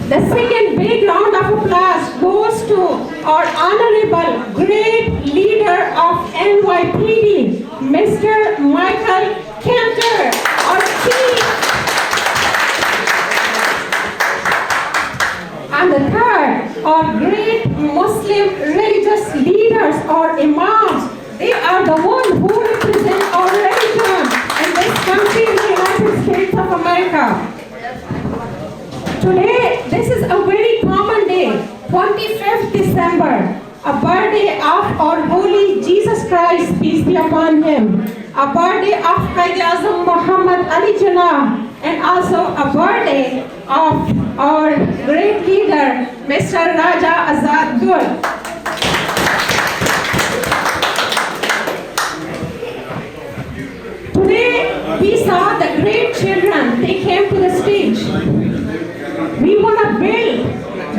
The second big round of applause goes to our honorable great leader of NYPD, Mr. Michael Cantor, our chief. And the third, our great Muslim religious leaders or imams. They are the ones who represent our religion in this country, in the United States of America. Today, this is a very common day, 25th December, a birthday of our holy Jesus Christ, peace be upon him, a birthday of Quaid Azam Muhammad Ali Jinnah, and also a birthday of our great leader, Mr. Raja Azad Gul. Today, we saw the great children, they came to the stage. We want to build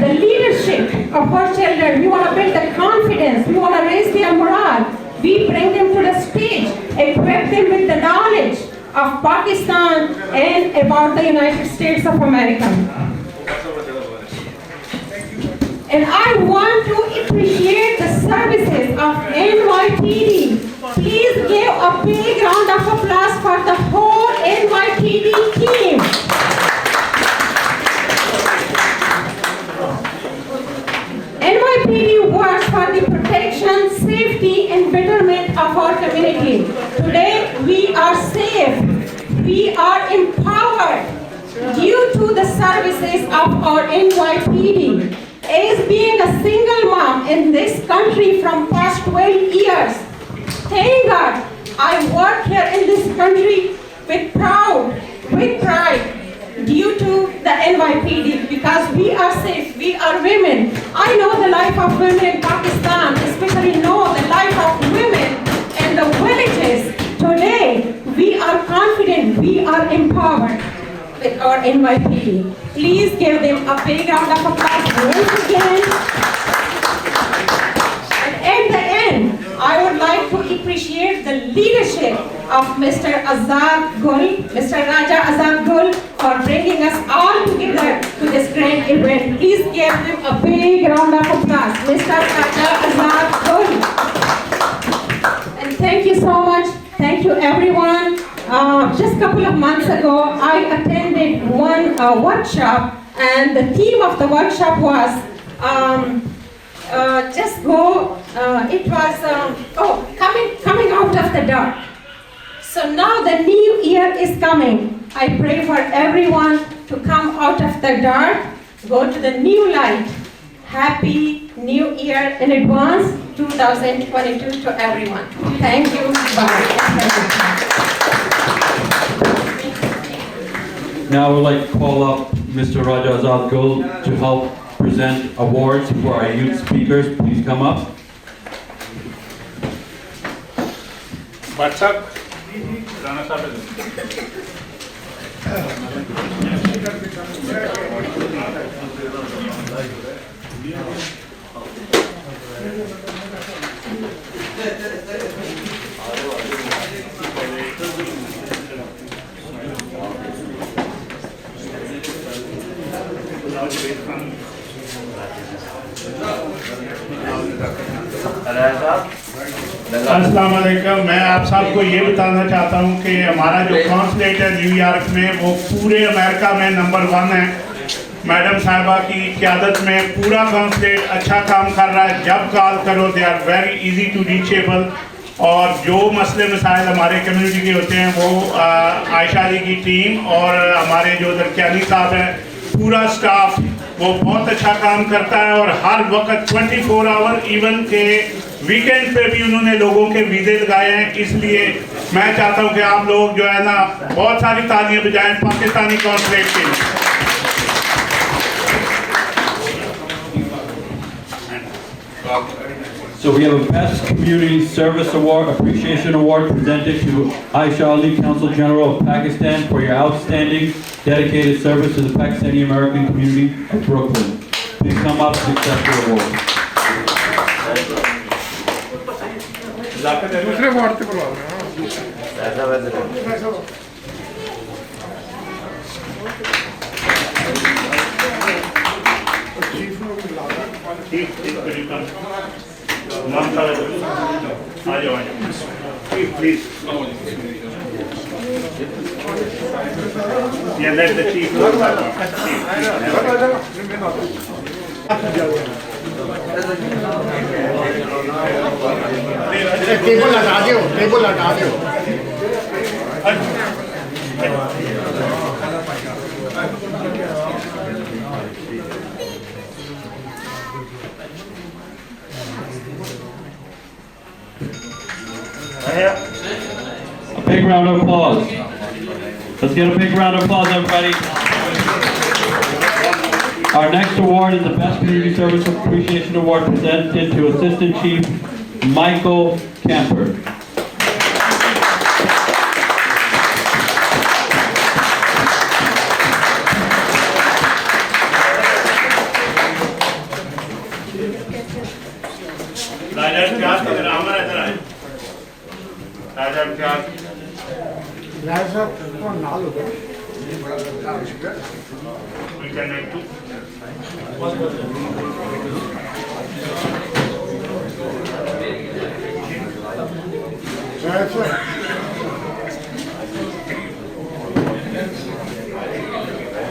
the leadership of our children. We want to build the confidence. We want to raise their morale. We bring them to the stage, equip them with the knowledge of Pakistan and about the United States of America. And I want to appreciate the services of NYPD. Please give a big round of applause for the whole NYPD team. NYPD works for the protection, safety, and betterment of our community. Today, we are safe. We are empowered due to the services of our NYPD. As being a single mom in this country from past 12 years, thank God I work here in this country with pride. Due to the NYPD, because we are safe, we are women. I know the life of women in Pakistan, especially know the life of women in the villages. Today, we are confident, we are empowered with our NYPD. Please give them a big round of applause once again. And at the end, I would like to appreciate the leadership of Mr. Azad Gul, Mr. Raja Azad Gul, for bringing us all together to this great event. Please give him a big round of applause, Mr. Raja Azad Gul. And thank you so much. Thank you, everyone. Just a couple of months ago, I attended one workshop, and the theme of the workshop was coming out of the dark. So now the new year is coming. I pray for everyone to come out of the dark, go to the new light. Happy New Year in advance, 2022 to everyone. Thank you. Bye. Now I would like to call up Mr. Raja Azad Gul to help present awards for our youth speakers. Please come up. What's up? Rana अस्सलाम वालेकुम। मैं आप सबको ये बताना चाहता हूँ कि हमारा जो कॉन्सुलेट है न्यूयॉर्क में वो पूरे अमेरिका में नंबर 1 है। मैडम साहिबा की क़यादत में पूरा कॉन्सुलेट अच्छा काम कर रहा है। जब कॉल करो they are very easy to reachable, और जो मसले मसाइल हमारे कम्युनिटी के होते हैं वो आयशा जी की टीम और हमारे जो दरकियानी साहब हैं, पूरा स्टाफ वो बहुत अच्छा काम करता है और हर वक्त 24 आवर इवन के वीकेंड पे भी उन्होंने लोगों के वीज़े लगाए हैं। इसलिए मैं चाहता हूं कि आप लोग जो है ना बहुत सारी तालियां बजाएं पाकिस्तानी कॉन्सुलेट के लिए। So we have a Best Community Service Award, Appreciation Award presented to Aisha Ali, Consul General of Pakistan, for your outstanding dedicated service to the Pakistani American community of Brooklyn. Please come up to accept your award. दूसरे ward पे बुला रहे हैं। Please. Yeah, let the chief know. Table हटा दो, table हटा दो। A big round of applause. Let's get a big round of applause, everybody. Our next award is the Best Community Service Appreciation Award presented to Assistant Chief Michael Camper.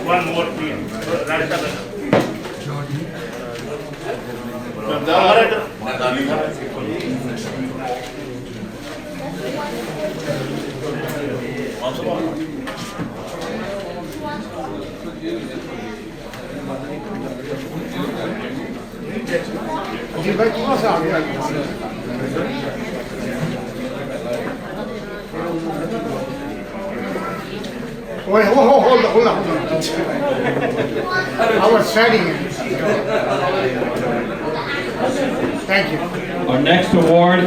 One more, please. जी भाई कौन सा आ गया? Wait, hold on. I was setting it. Thank you. Our next award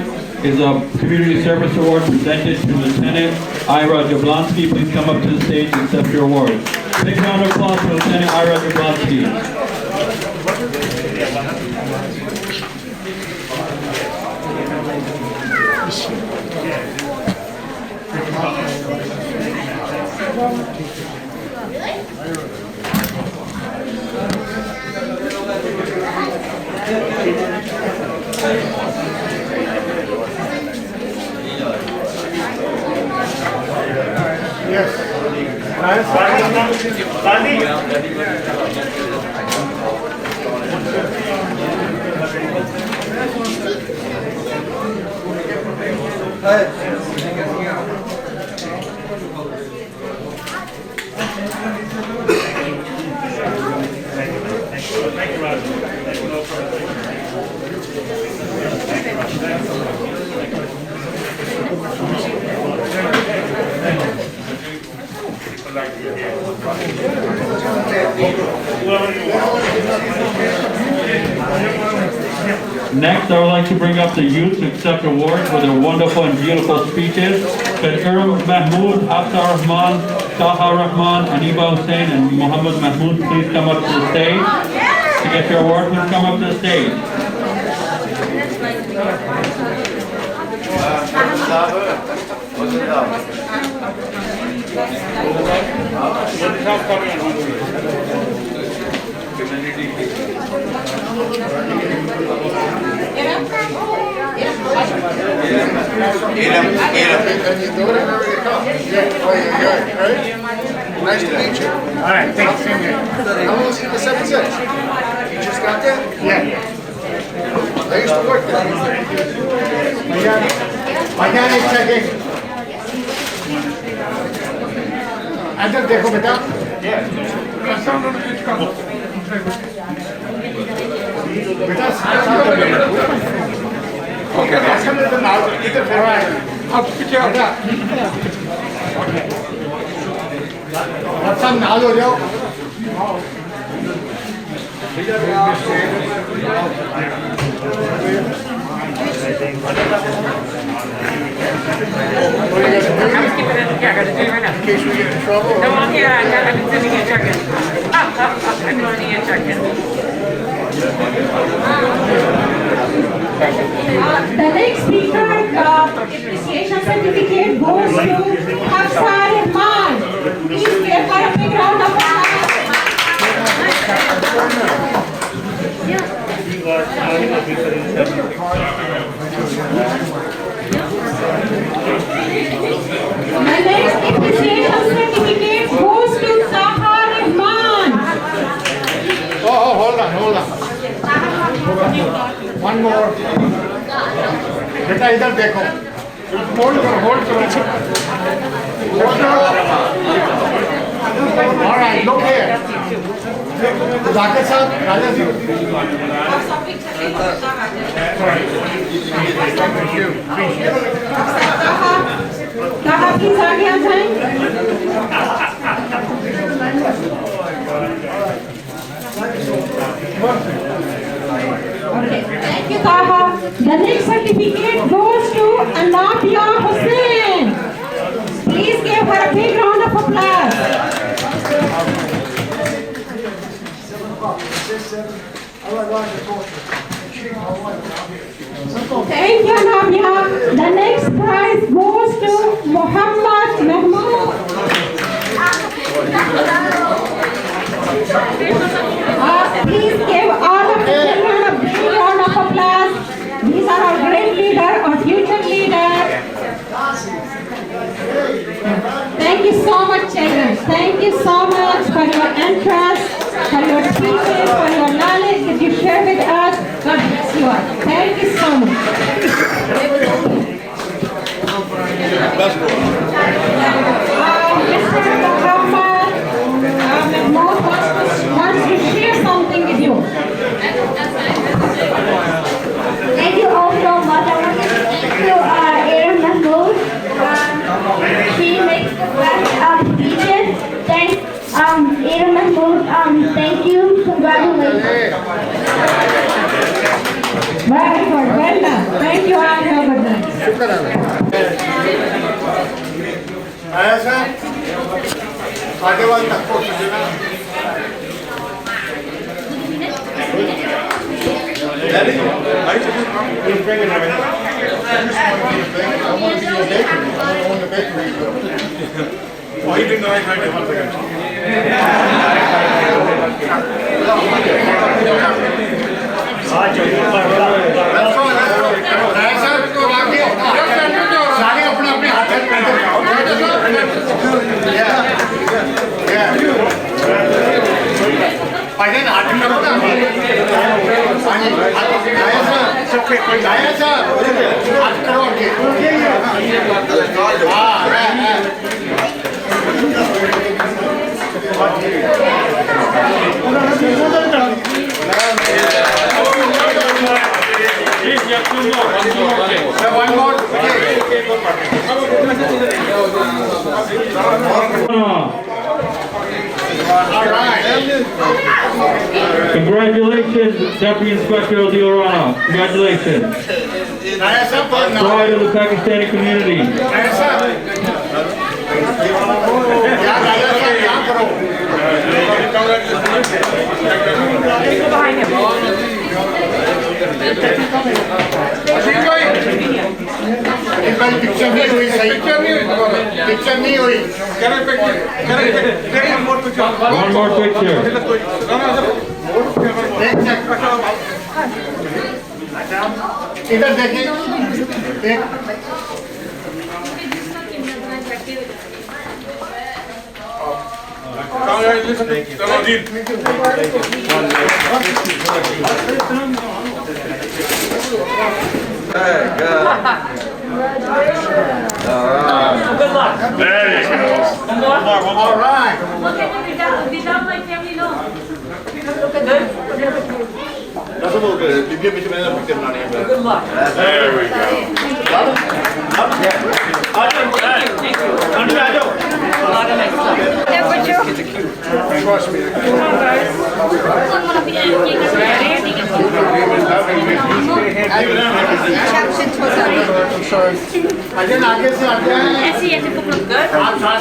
is a Community Service Award presented to Lieutenant Ira Jablonski. Please come up to the stage and accept your award. Big round of applause for Lieutenant Ira Jablonski. Next, I would like to bring up the youth to accept awards for their wonderful and beautiful speeches. Could Mahmood, Hafsar Rahman, Taha Rahman, Aniba Hussain, and Muhammad Mahmood please come up to the stage to get your award? Please come up to the stage. Nice to meet you. All right, thanks. Same here. How long was he in the 7-6? You just got there? Yeah. I used to work there. My dad is checking. अंदर देखो बेटा Yeah, I gotta do it right now. In case we get in trouble? No, I'm here. I've been sitting here checking. I'm going here checking. The next speaker, appreciation certificate goes to Hafsar Rahman. Please give her a big round of applause. The next appreciation certificate goes to Sahar Rahman. Oh, hold on. One more. बेटा इधर देखो hold करो All right, look here. Zakir साहब, राजा जी. Thank you. Taha, please आगे आ जाएं. Okay, thank you, Taha. The next certificate goes to Anabia Hussain. Please give her a big round of applause. Thank you, Anabia. The next prize goes to Muhammad Mahmood. Please give all of the children a big round of applause. These are our great leader, our future leader. Thank you so much, children. Thank you so much for your interest, for your speeches, for your knowledge that you share with us. God bless you all. Thank you so much. Mr. Muhammad Mahmood wants to share something with you. Thank you all so much. I want to thank you, Erin Mahmood. She makes the best speeches. Thanks, Erin Mahmood. Thank you. Congratulations. Very good. Well done. Thank you all. Have a good night. आया sir आगे वाले तक पहुंच देना Daddy, I just been bringing everything. I want to be a bakery. I want to own the bakery. Oh, you didn't know I heard it once again. सारे अपने अपने हाथ में पहले हाथ में करो ना हाथ करो One more. All right. Congratulations, Deputy Inspector Adeel Rana. Congratulations. Pride of the Pakistani community. Behind him. Picture नहीं हुई सही पिक्चर नहीं हुई One more picture. इधर देखिए Good luck. There you go. One more? All right. Look at me without my family, no. Look at this. Good luck. There we go. Trust me. I'm sorry. आगे से हट जाए। ऐसे ऐसे पकड़ो। आप साथ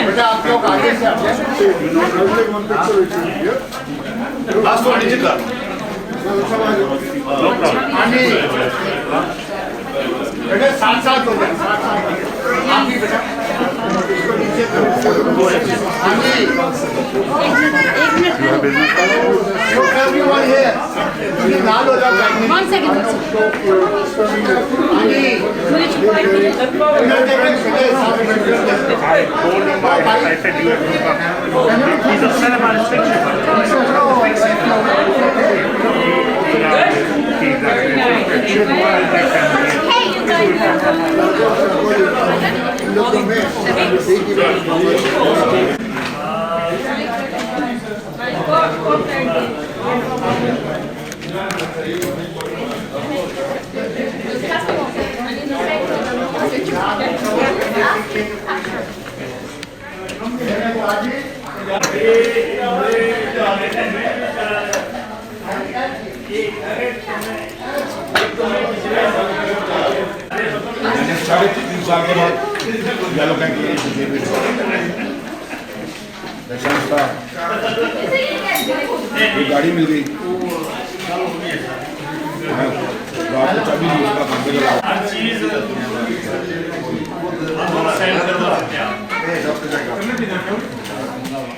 बेटा आप लोग आगे से हट जाए। लास्ट वन नीचे कर। बेटा साथ हो जाए साथ आप भी बेटा इसको नीचे करो everyone here लाल हो जाओ 1 second मुझे छुपाई गाड़ी मिल गई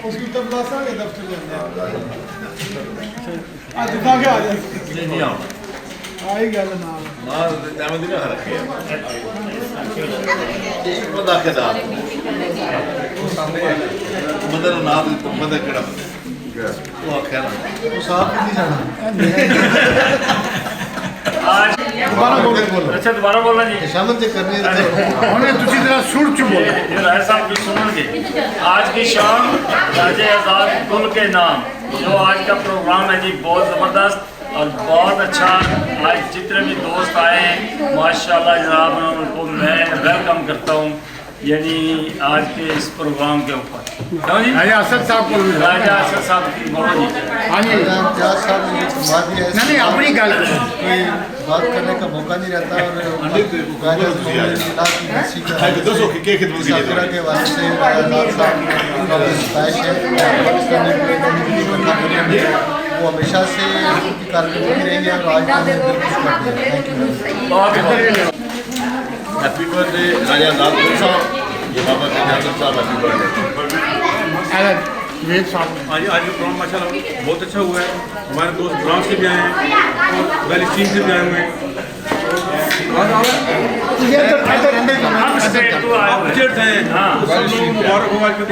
उसकी तब लासा है दफ्तर में आज दिखा के आ जाए नहीं आओ आई गल ना ना दाम दिन हर रखे एक बंदा के दाम वो सामने मदर ना मदर केड़ा वो कहना वो साहब नहीं जाना आज दोबारा बोलो अच्छा दोबारा बोलना जी शामिल से करने होने दूसरी तरह सुर चुप बोलो ये राय साहब भी सुनेंगे आज की शाम राजे आजाद कुल के नाम जो आज का प्रोग्राम है जी बहुत ज़बरदस्त और बहुत अच्छा आज जितने भी दोस्त आए हैं माशाल्लाह जनाब उनको मैं वेलकम करता हूँ यानी आज के इस प्रोग्राम के ऊपर राजा असद साहब को राजा असद साहब की बोलो जी हाँ जी जज साहब ने जो फरमा दिया है नहीं अपनी गल कोई बात करने का मौका नहीं रहता और के वाले से वो हमेशा से उनकी कारकर्दगी रही है और आज हैप्पी बर्थडे राजा आजाद साहब ये बाबा साहब हैप्पी बर्थडे वेद साहब आज जो प्रोग्राम माशाल्लाह बहुत अच्छा हुआ है हमारे दोस्त गाँव से भी आए हैं वैली चीन से भी आए हुए हैं मुबारक हो आज के दिन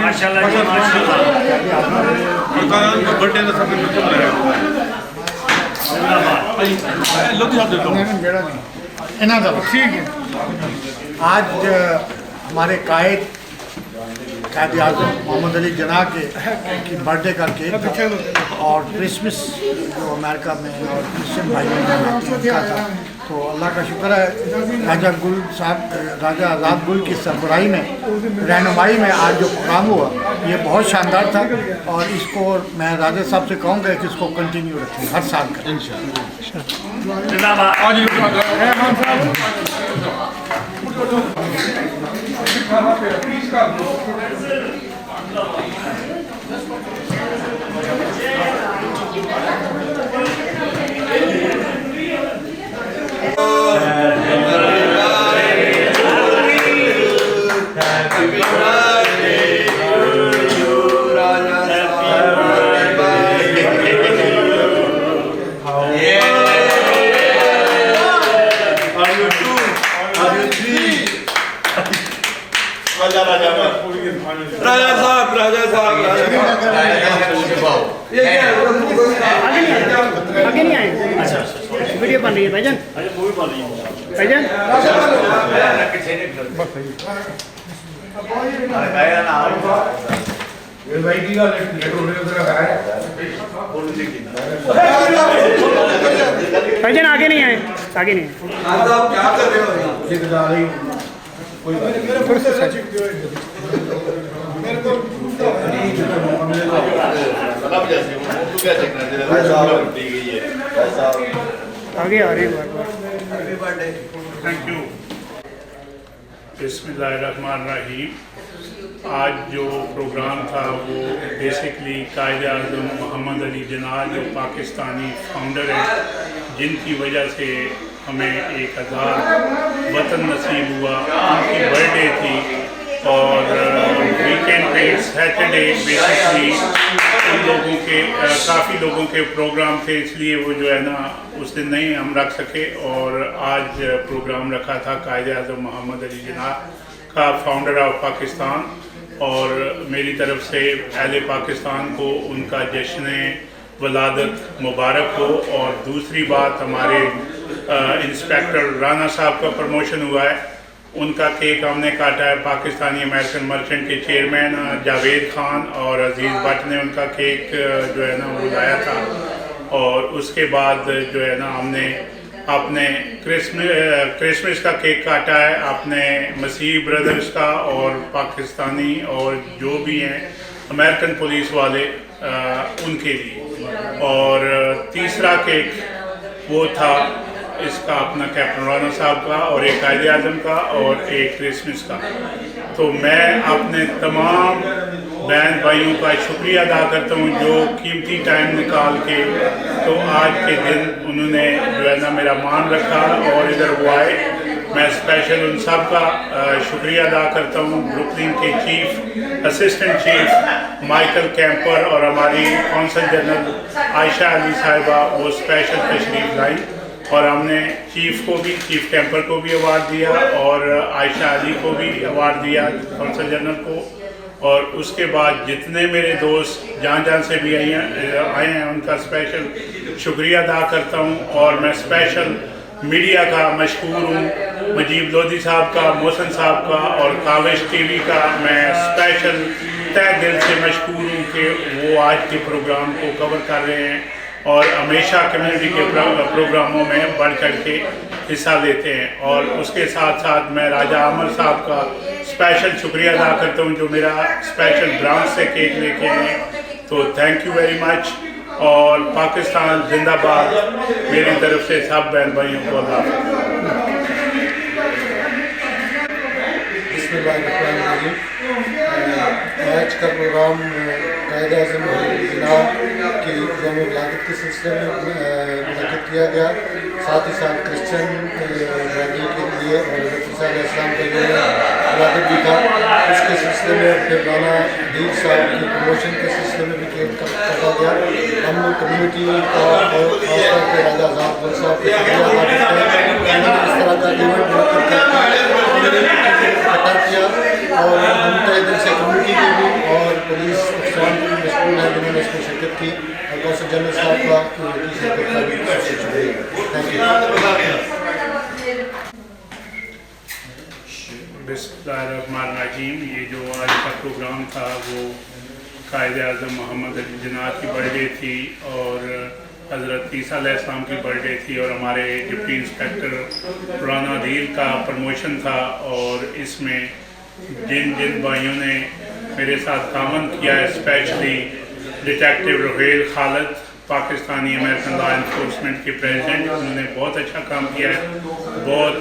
का बर्थडे का सब ठीक है आज हमारे कायद आज़म मोहम्मद अली जना के की बर्थडे का केक और क्रिसमस जो अमेरिका में और क्रिश्चियन भाइयों ने उनका था तो अल्लाह का शुक्र है राजा आज़ाद गुल की सरबराही में रहनुमाई में आज जो प्रोग्राम हुआ ये बहुत शानदार था और इसको मैं राजा साहब से कहूँगा कि इसको कंटिन्यू रखें हर साल का आगे नहीं आए वीडियो बन रही है भाईजान भाईजान भाई की गल लेटर होने उधर है भाईजान आगे नहीं आए, आगे नहीं आगे आ रहे हैं बार। Thank you. बिस्मिल्लाहिर्रहमानिर्रहीम। आज जो प्रोग्राम था वो बेसिकली कायदे आज़म मोहम्मद अली जिन्ना जो पाकिस्तानी फाउंडर हैं, जिनकी वजह से हमें 1000 वतन नसीब हुआ, उनकी बर्थडे थी और वीकेंड पे सैटरडे बेसिकली उन लोगों के काफ़ी लोगों के प्रोग्राम थे, इसलिए वो जो है ना उस दिन नहीं हम रख सके और आज प्रोग्राम रखा था कायदे आज़म मोहम्मद अली जिन्ना का, फाउंडर ऑफ पाकिस्तान, और मेरी तरफ से अहले पाकिस्तान को उनका जश्न वलादत मुबारक हो। और दूसरी बात, हमारे इंस्पेक्टर राना साहब का प्रमोशन हुआ है, उनका केक हमने काटा है। पाकिस्तानी अमेरिकन मर्चेंट के चेयरमैन जावेद खान और अजीज़ भट्ट ने उनका केक जो है ना वो लाया था। और उसके बाद जो है ना हमने अपने क्रिसमस का केक काटा है, अपने मसीह ब्रदर्स का और पाकिस्तानी और जो भी हैं अमेरिकन पुलिस वाले उनके लिए। और तीसरा केक वो था इसका अपना कैप्टन राना साहब का और एक कायदे आज़म का और एक क्रिसमस का। तो मैं अपने तमाम बहन भाइयों का शुक्रिया अदा करता हूँ जो कीमती टाइम निकाल के तो आज के दिन उन्होंने जो है ना मेरा मान रखा और इधर वो आए। मैं स्पेशल उन सब का शुक्रिया अदा करता हूँ। ब्रुकलिन के chief assistant chief Michael camper और हमारी कौंसल जनरल आयशा अली साहिबा वो स्पेशल तशरीफ लाई और हमने चीफ को भी, चीफ कैंपर को भी अवार्ड दिया और आयशा अली को भी अवार्ड दिया, कौंसल जनरल को। और उसके बाद जितने मेरे दोस्त जहाँ जहाँ से भी आए हैं उनका स्पेशल शुक्रिया अदा करता हूँ। और मैं स्पेशल मीडिया का मशहूर हूँ, मजीब लोधी साहब का, मोहसन साहब का और काविश टीवी का मैं स्पेशल तहे दिल से मशहूर हूँ कि वो आज के प्रोग्राम को कवर कर रहे हैं और हमेशा कम्युनिटी के प्रोग्रामों में बढ़ चढ़ के हिस्सा लेते हैं। और उसके साथ साथ मैं राजा आमर साहब का स्पेशल शुक्रिया अदा करता हूँ जो मेरा स्पेशल ब्रांच से केक लेके आए। तो थैंक यू वेरी मच और पाकिस्तान जिंदाबाद मेरी तरफ से सब बहन भाइयों को अल्लाह आज का प्रोग्राम कायदे आज़म जिन्ना की यौम विलादत के सिलसिले में मुनक़िद किया गया। साथ ही साथ क्रिश्चियन बरादरी के लिए और इस्लाम के लिए विलादत भी था। उसके सिलसिले में फिर राना अदील साहब की प्रमोशन के सिलसिले में भी केक काटा गया। हम लोग कम्युनिटी का और खासतौर पर राजा आज़ाद साहब के शुक्रिया अदा करते हैं। इस तरह का इवेंट मुनक़िद इकट्ठा किया और हम तहे दिल से कम्युनिटी के भी और पुलिस अफसरान भी मशहूर हैं जिन्होंने इसमें शिरकत की और कौंसल जनरल साहब का की शिरकत का भी शुक्रिया। Thank you. बिस्मिल्लाहिर्रहमानिर्रहीम। ये जो आज का प्रोग्राम था वो कायदे आज़म मोहम्मद अली जिन्ना की बर्थडे थी और हज़रत ईसा अलैहिस्सलाम की बर्थडे थी और हमारे डिप्टी इंस्पेक्टर राना अदील का प्रमोशन था। और इसमें जिन जिन भाइयों ने मेरे साथ तामन किया है, specially detective Rohel Khalid, Pakistani American law enforcement के प्रेसिडेंट, उन्होंने बहुत अच्छा काम किया है। बहुत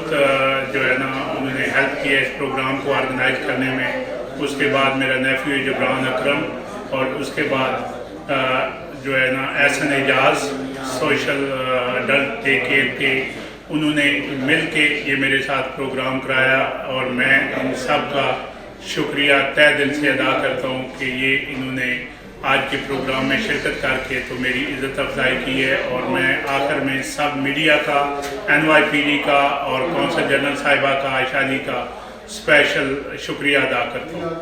जो है ना उन्होंने हेल्प किया है इस प्रोग्राम को ऑर्गेनाइज करने में। उसके बाद मेरा नेफ्यू जबरान अकरम और उसके बाद जो है ना Ehsan Ejaz social adult day care के उन्होंने मिल के ये मेरे साथ प्रोग्राम कराया और मैं इन सब का शुक्रिया तहे दिल से अदा करता हूँ कि ये इन्होंने आज के प्रोग्राम में शिरकत करके तो मेरी इज़्ज़त अफजाई की है। और मैं आखिर में सब मीडिया का, NYPD का और कौंसल जनरल साहिबा का, आयशा अली का स्पेशल शुक्रिया अदा करता हूँ।